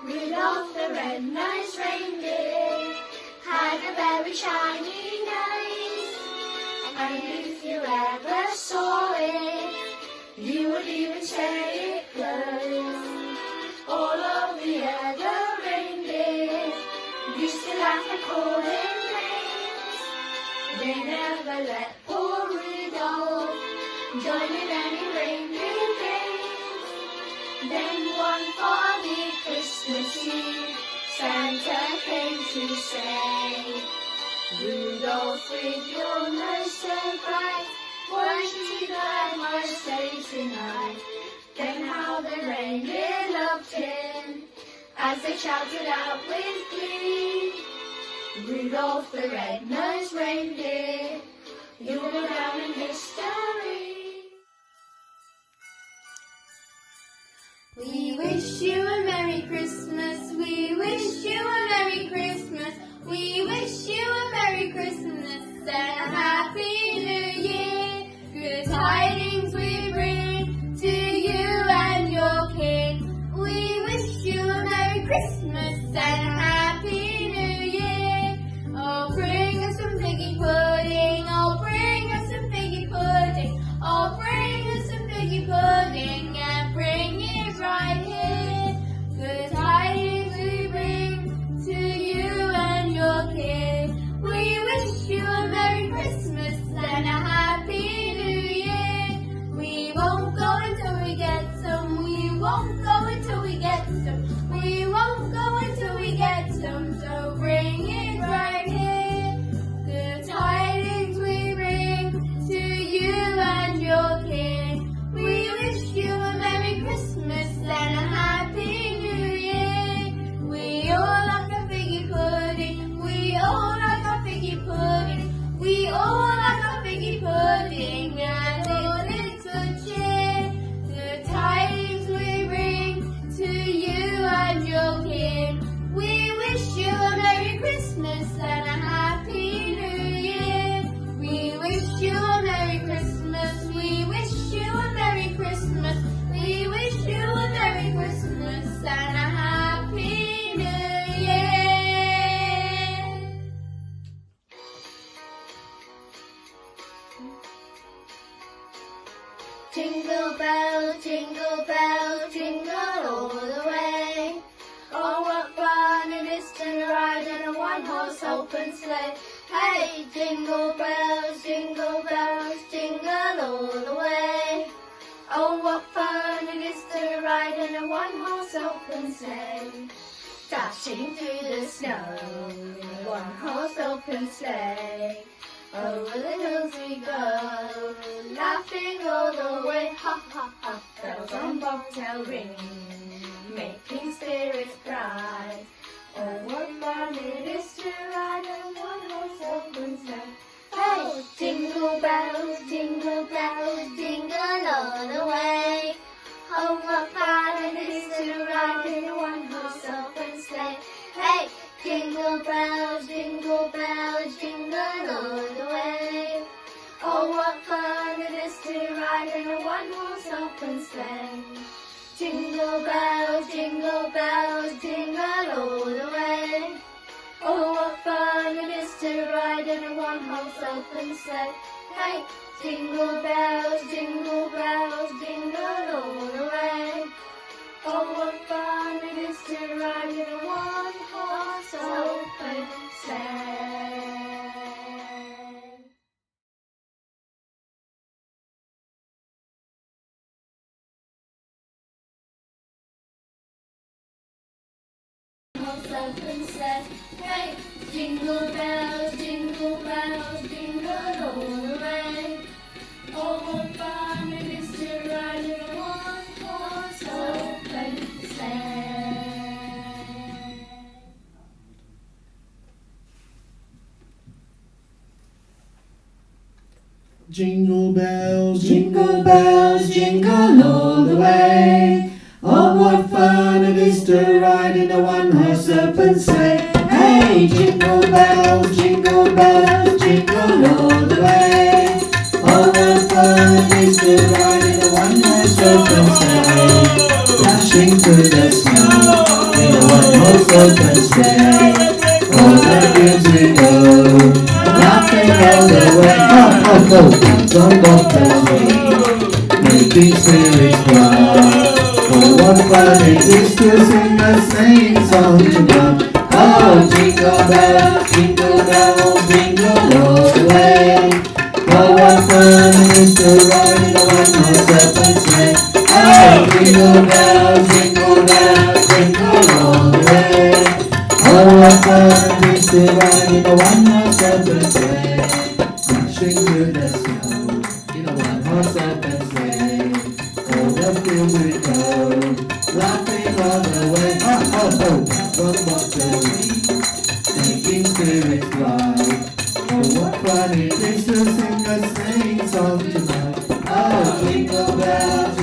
Rudolph the red-nosed reindeer had a very shiny nose, and if you ever saw it, you would even say it glows. All of the other reindeer used to laugh and call him names. They never let poor Rudolph join in any reindeer games. Then one foggy Christmas Eve, Santa came to say, Rudolph, with your nose so bright, won't you guide my sleigh tonight? Then how the reindeer loved him as they shouted out with glee, Rudolph the red-nosed reindeer, you'll go down in history. We wish you a Merry Christmas, we wish you a Merry Christmas, we wish you a Merry Christmas and a Happy New Year. Good tidings we bring to you and your king. We wish you a Merry Christmas and a Happy New Year. Oh, bring us some figgy pudding, oh, bring us some figgy pudding, oh, bring us some figgy pudding and bring it right here. Good tidings we bring to you and your king. We wish you a Merry Christmas and a Happy New Year. We won't go until we get some, we won't go until we get some, we won't go until we get some, so bring it right here. Good tidings we bring to you and your king. We wish you a Merry Christmas and a Happy New Year. We all like a figgy pudding, we all like a figgy pudding, we all like a figgy pudding and all its good cheer. Good tidings we bring to you and your king. We wish you a Merry Christmas and a Happy New Year. We wish you a Merry Christmas, we wish you a Merry Christmas, we wish you a Merry Christmas and a Happy New Year. Jingle bells, jingle all the way. Oh, what fun it is to ride in a one-horse open sleigh. Hey, jingle bells, jingle all the way. Oh, what fun it is to ride in a one-horse open sleigh. Dashing through the snow in a one-horse open sleigh. Over the hills we go, laughing all the way, ha ha ha. Bells on bobtail ring, making spirits bright. Oh, what fun it is to ride on one horse open sleigh. Hey, jingle bells, jingle all the way. Oh, what fun it is to ride in a one-horse open sleigh. Hey, jingle bells, jingle all the way. Oh, what fun it is to ride in a one-horse open sleigh. Jingle bells, jingle all the way. Oh, what fun it is to ride in a one-horse open sleigh. Hey, jingle bells, jingle all the way. Oh, what fun it is to ride in a one-horse open sleigh. Open sleigh. Hey, jingle bells, jingle all the way. Oh, what fun it is to ride in a one-horse open sleigh. Jingle bells, jingle all the way. Oh, what fun it is to ride in a one-horse open sleigh. Hey, jingle bells, jingle all the way. Oh, what fun it is to ride in a one-horse open sleigh. Dashing through the snow in a one-horse open sleigh. Over the hills we go, laughing all the way. Oh, bells on bobtail ring, making spirits bright. Oh, what fun it is to sing a sleighing song tonight. Oh, jingle bells, jingle all the way. Oh, what fun it is to ride in a one-horse open sleigh. Oh, jingle bells, all the way. Oh, what fun it is to ride in a one-horse open sleigh. Dashing through the snow in a one-horse open sleigh. Over the fields we go, laughing all the way. From bobtail ring, making spirits bright. Oh, what fun it is to sing a sleighing song tonight. Oh, jingle bells,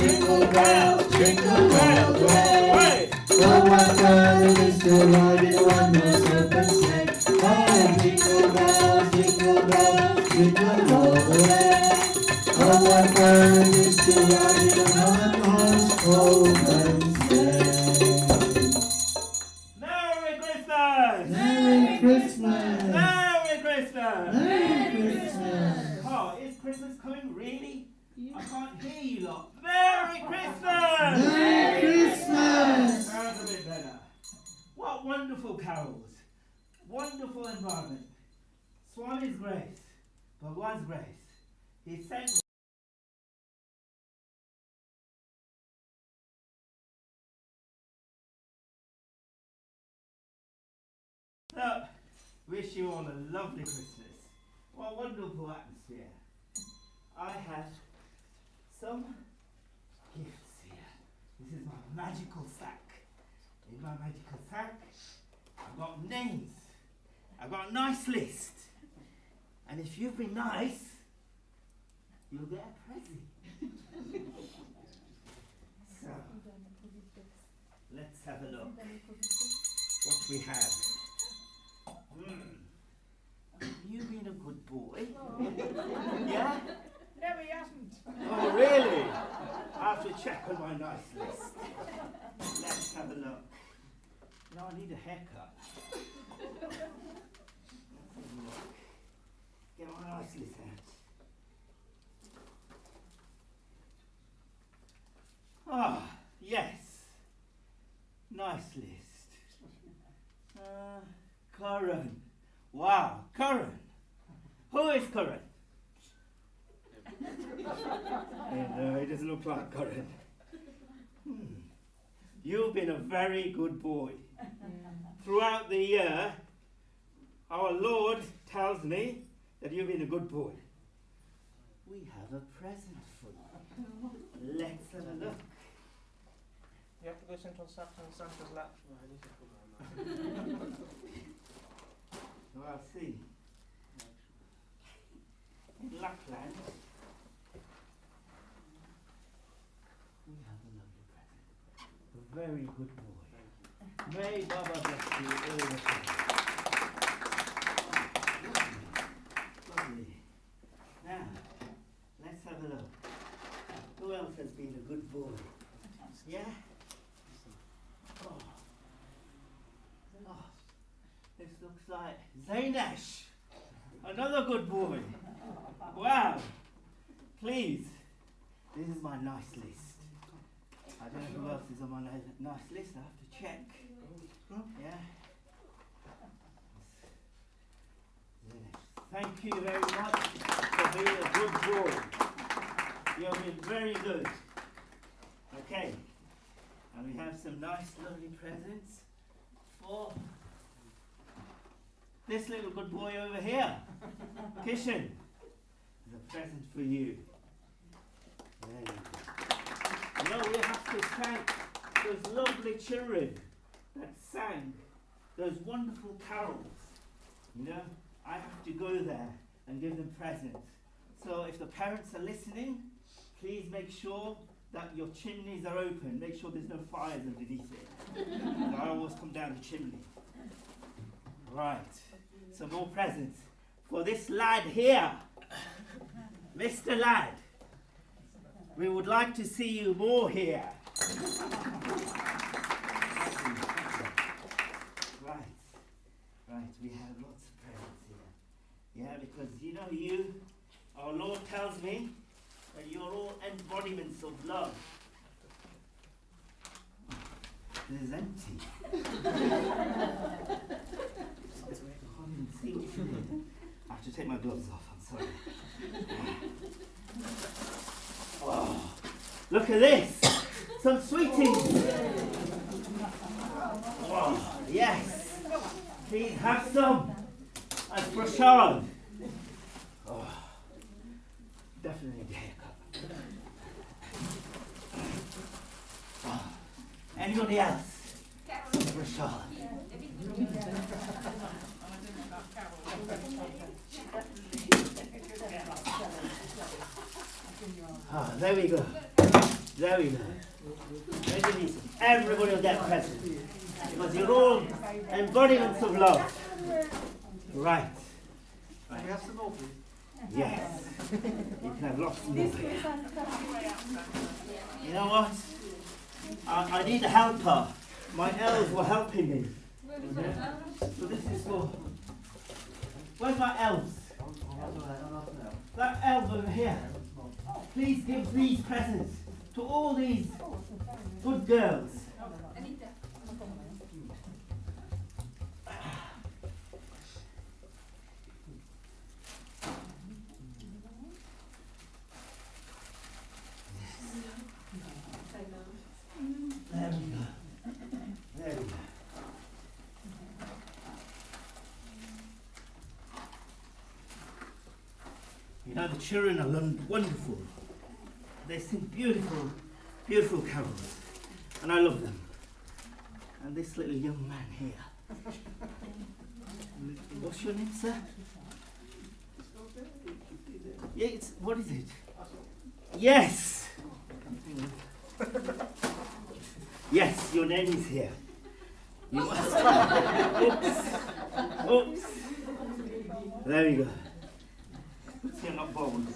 all the way. Oh, what fun it is to ride in a one-horse open sleigh. Oh, jingle bells, all the way. Oh, what fun it is to ride in a one-horse open sleigh. Merry Christmas! Merry Christmas! Merry Christmas! Merry Christmas! Oh, is Christmas coming really? I can't hear you lot. Merry Christmas! Merry Christmas! Sounds a bit better. What wonderful carols. Wonderful environment. Swami's grace, Bhagwan's grace. He sent So, wish you all a lovely Christmas. What a wonderful atmosphere. I have some gifts here. This is my magical sack. In my magical sack, I've got names. I've got a nice list. And if you've been nice, you'll get a present. So, let's have a look what we have. You've been a good boy. Yeah? No, he hasn't. Oh, really? I have to check on my nice list. Let's have a look. Now I need a haircut. Let's have a look. Get my nice list out. Ah, yes. Nice list. Karan. Wow, Karan. Who is Karan? No, he doesn't look like Karan. You've been a very good boy. Throughout the year, our Lord tells me that you've been a good boy, we have a present for you. Let's have a look. You have to go Central Santa's lap. Well, see. In Lapland, we have a lovely present. A very good boy. May Baba bless you all the time. Lovely. Now, let's have a look. Who else has been a good boy? Yeah? Oh. Oh. This looks like Zainash. Another good boy. Wow. Please. This is my nice list. I don't know who else is on my nice list. I have to check. Yeah. Thank you very much for being a good boy. You've been very good. Okay. And we have some nice lovely presents for this little good boy over here. Kishan. There's a present for you. There you go. You know, we have to thank those lovely children that sang those wonderful carols. You know, I have to go there and give them presents. So if the parents are listening, please make sure that your chimneys are open. Make sure there's no fires underneath it. I always come down the chimney. Right, some more presents for this lad here. Mr. Lad, we would like to see you more here. Right, we have lots of presents here. Yeah, because you know our Lord tells me that you're all embodiments of love. This is empty. I have to take my gloves off, I'm sorry. Oh, look at this! Some sweeties! Oh, yes! Please have some as Prashad. Oh, definitely need a haircut. Oh, anybody else? Prashad. Ah, there we go. There we go. Everybody will get a present. Because you're all embodiments of love. Right. Can we have some more, please? Yes. You can have lots more. You know what? I need a helper. My elves were helping me. So this is for... Where's my elves? That elf over here. Please give these presents to all these good girls. There we go. There we go. You know, the children are wonderful. They sing beautiful, beautiful carols. And I love them. And this little young man here. What's your name, sir? Yeah, what is it? Yes! Yes, your name is here. You must. Oops. Oops. There we go. You're not bold.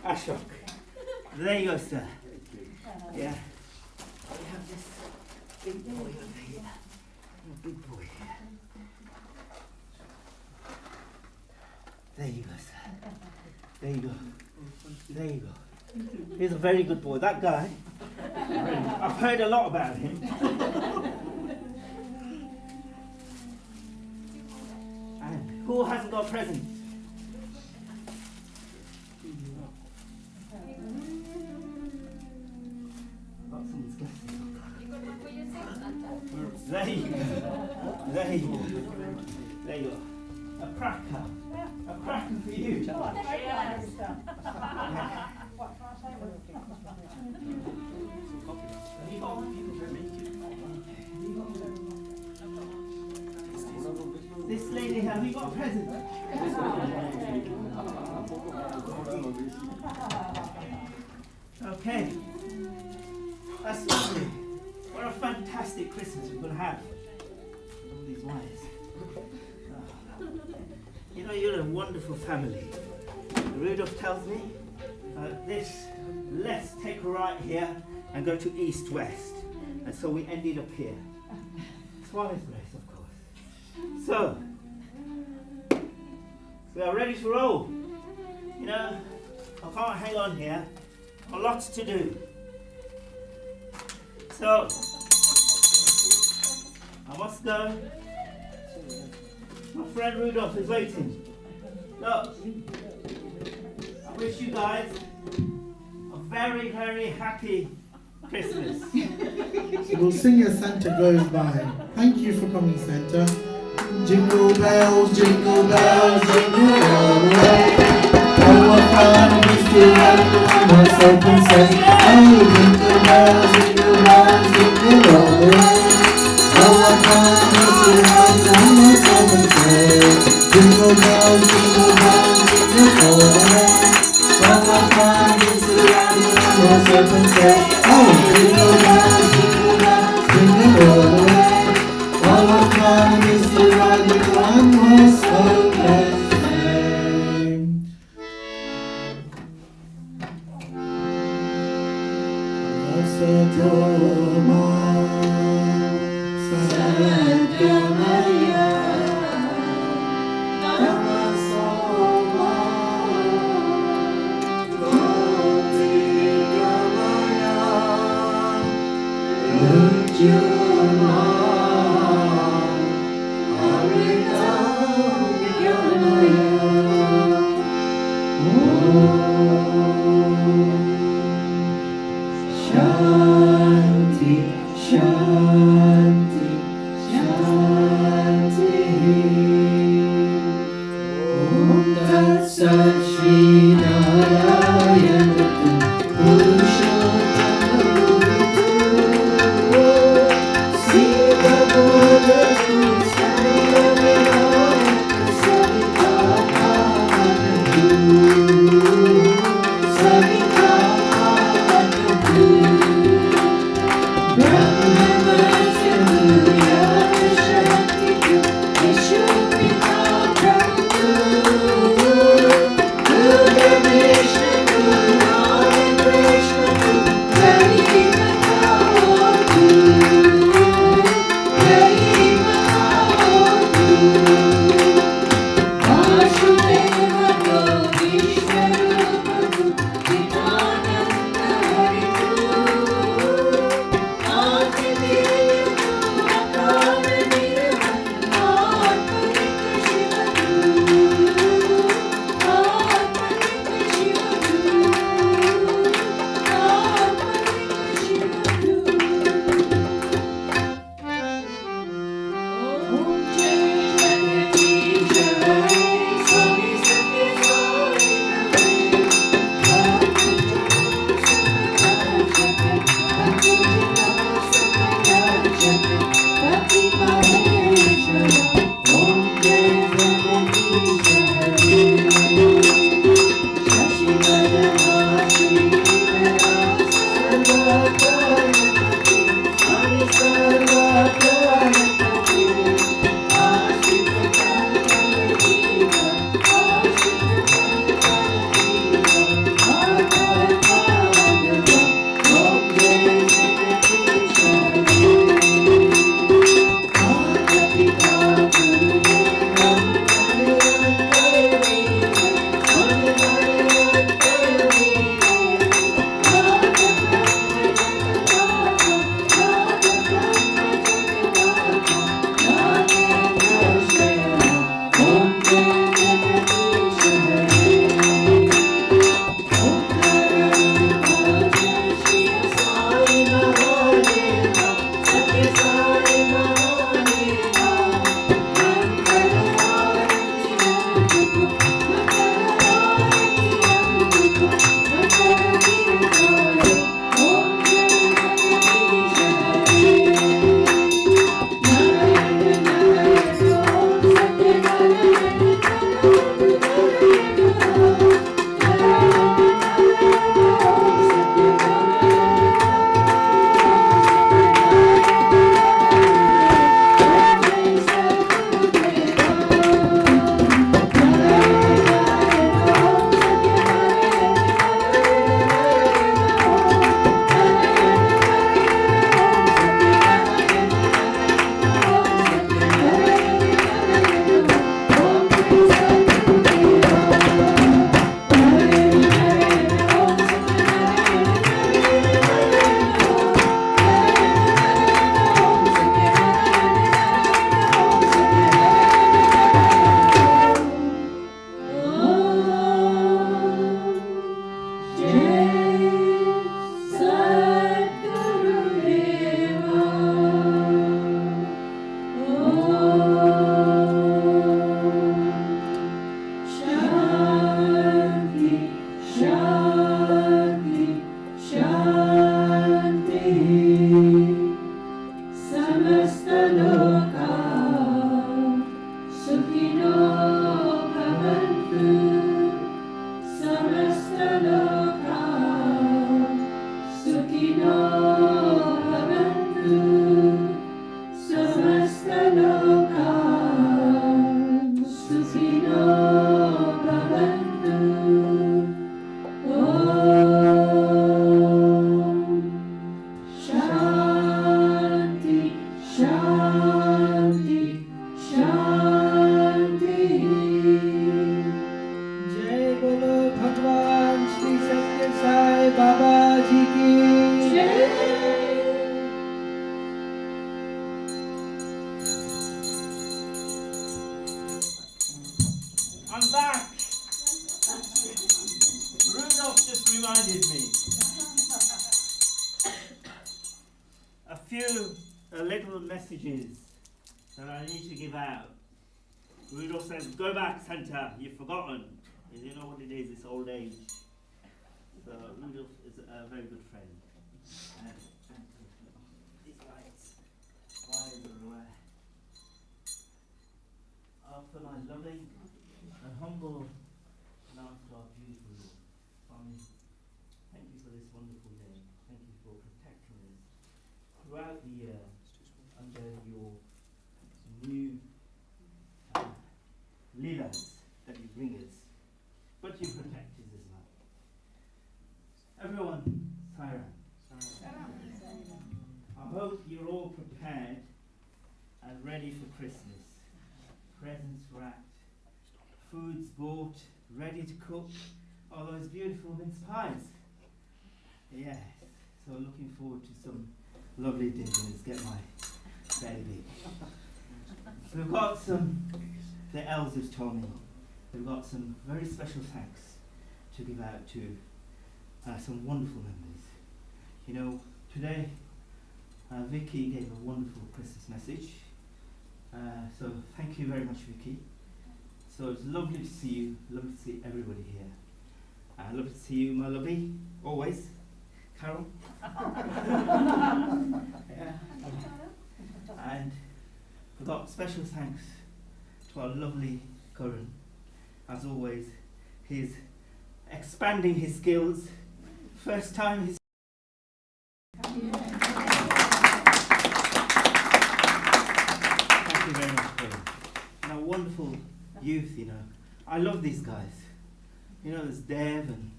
Ashok. There you go, sir. Yeah. We have this big boy over here. A big boy here. There you go, sir. There you go. There you go. He's a very good boy. That guy, I've heard a lot about him. And who hasn't got a present? Got someone's glasses on. There you go. There There you go. There you go. A cracker. A cracker for you. This lady, have you got a present? Okay. That's lovely. What a fantastic Christmas we're going to have. All these wires. You know, you're a wonderful family. Rudolph tells me let's take a right here and go to east-west. And so we ended up here. Swami's race, of course. So, we are ready to roll. You know, I can't hang on here. I've got lots to do. So, I must go. My friend Rudolph is waiting. Look, I wish you guys a very, very happy Christmas. So we'll sing as Santa goes by. Thank you for coming, Santa. Jingle bells, jingle bells, jingle all the way. Oh, what fun it is to have the one-horse open sleigh. Oh, jingle bells, jingle all the way. Oh, what fun it is to have the one-horse open sleigh. Jingle bells, jingle all the way. Oh, what fun it is to have the one-horse open sleigh. Oh, jingle bells, jingle all the way. Oh, what fun it is to ride with one-horse open sleigh. Santoma, Santa Maria, Namasoma, Gloria Maya, Lujuma, Arita Yanaya, Shanti, Shanti, Shanti. Om Tat Sat Shri Narayana Purushottam few little messages that I need to give out. Rudolph says, "Go back, Santa, you've forgotten." You know what it is, it's old age. So Rudolph is a very good friend. And these lights, wires everywhere. After my loving and humble announcement to our beautiful family, thank you for this wonderful day. Thank you for protecting us throughout the year under your new leaders that you bring us. But you protect us as well. Everyone, Siren. I hope you're all prepared and ready for Christmas. Presents wrapped, foods bought, ready to cook, all those beautiful mince pies. Yes, so looking forward to some lovely dinners. Get my baby. We've got the elves have told me, we've got some very special thanks to give out to some wonderful members. You know, today Vicky gave a wonderful Christmas message. So thank you very much, Vicky. So it's lovely to see you, lovely to see everybody here. Lovely to see you, my lovey, always. Carol. Yeah. And we've got special thanks to our lovely Curran. As always, he's expanding his skills. First time he's Thank you very much, Curran. And our wonderful youth, you know. I love these guys. You know, there's Dev and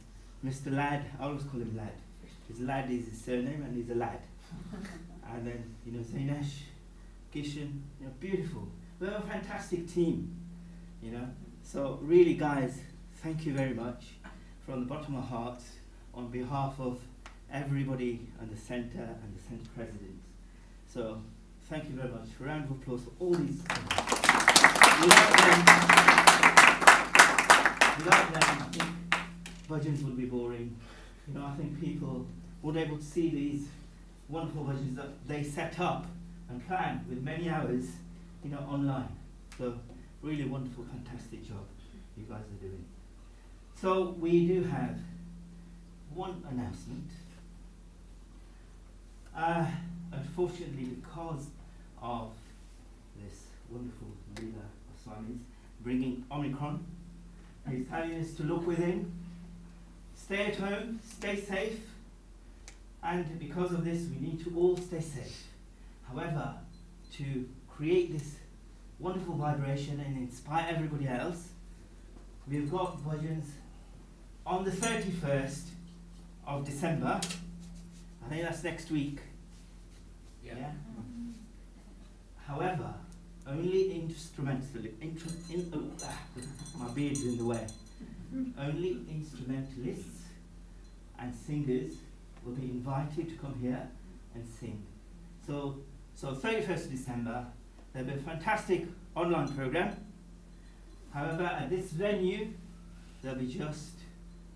Mr. Ladd. I always call him Ladd. His Ladd is his surname and he's a lad. And then, you know, Zainesh, Kishan, you know, beautiful. We have a fantastic team, you know. So really, guys, thank you very much from the bottom of my heart on behalf of everybody and the centre and the centre presidents. So thank you very much. A round of applause for all these people. Without them, I think bhajans would be boring. You know, I think people would be able to see these wonderful bhajans that they set up and planned with many hours, you know, online. So really wonderful, fantastic job you guys are doing. So we do have one announcement. Unfortunately, because of this wonderful leader of Swamis bringing Omicron, he's telling us to look within, stay at home, stay safe, and because of this, we need to all stay safe. However, to create this wonderful vibration and inspire everybody else, we've got bhajans on the 31st of December. I think that's next week. Yeah. However, only instrumentally, my beard's in the way. Only instrumentalists and singers will be invited to come here and sing. So 31st of December, there'll be a fantastic online program. However, at this venue, there'll be just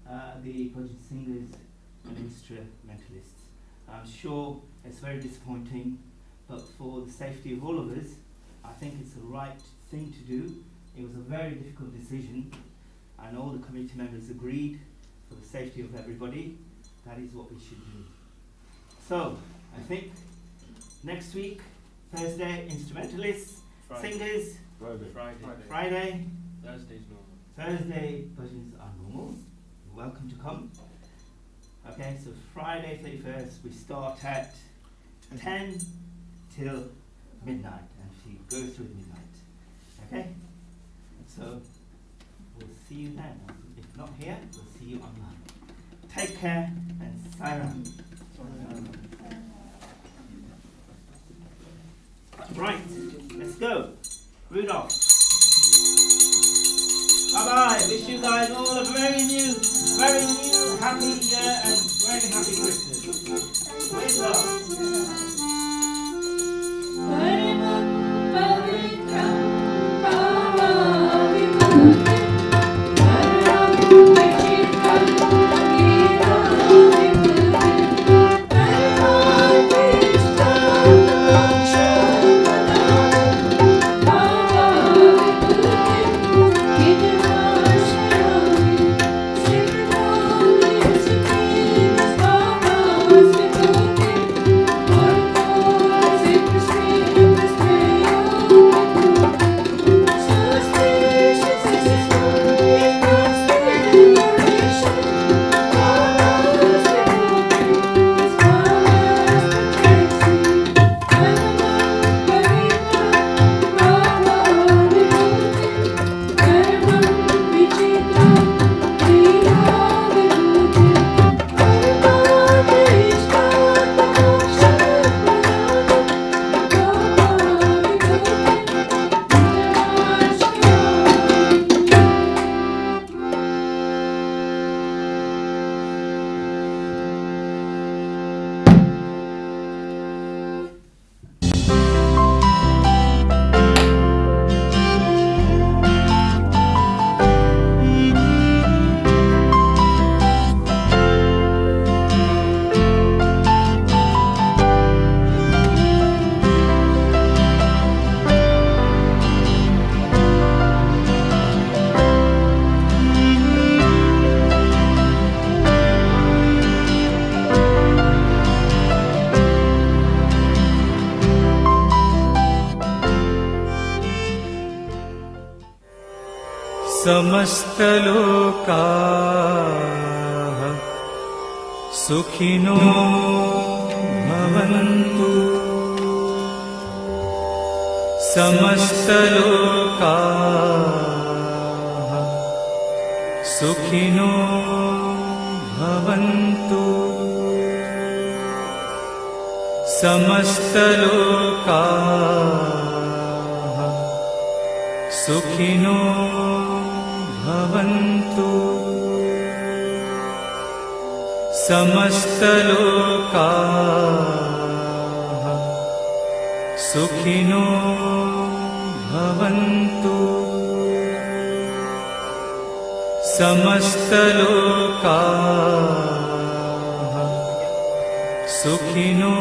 the bhajan singers and instrumentalists. I'm sure it's very disappointing, but for the safety of all of us, I think it's the right thing to do. It was a very difficult decision, and all the committee members agreed for the safety of everybody. That is what we should do. So, I think next week, Thursday, instrumentalists, singers, Friday, Thursday's normal. Thursday, bhajans are normal. You're welcome to come. Okay, so Friday 31st, we start at 10 till midnight, and she goes through midnight. Okay? So, we'll see you then. If not here, we'll see you online. Take care, and Siren. Right, let's go. Rudolph. Bye-bye. Wish you guys all a very new, happy year and very happy Christmas. With love. Thank you. समस्तलोकाः सुखिनो भवन्तु समस्तलोकाः सुखिनो भवन्तु समस्तलोकाः सुखिनो भवन्तु समस्तलोकाः सुखिनो भवन्तु समस्तलोकाः सुखिनो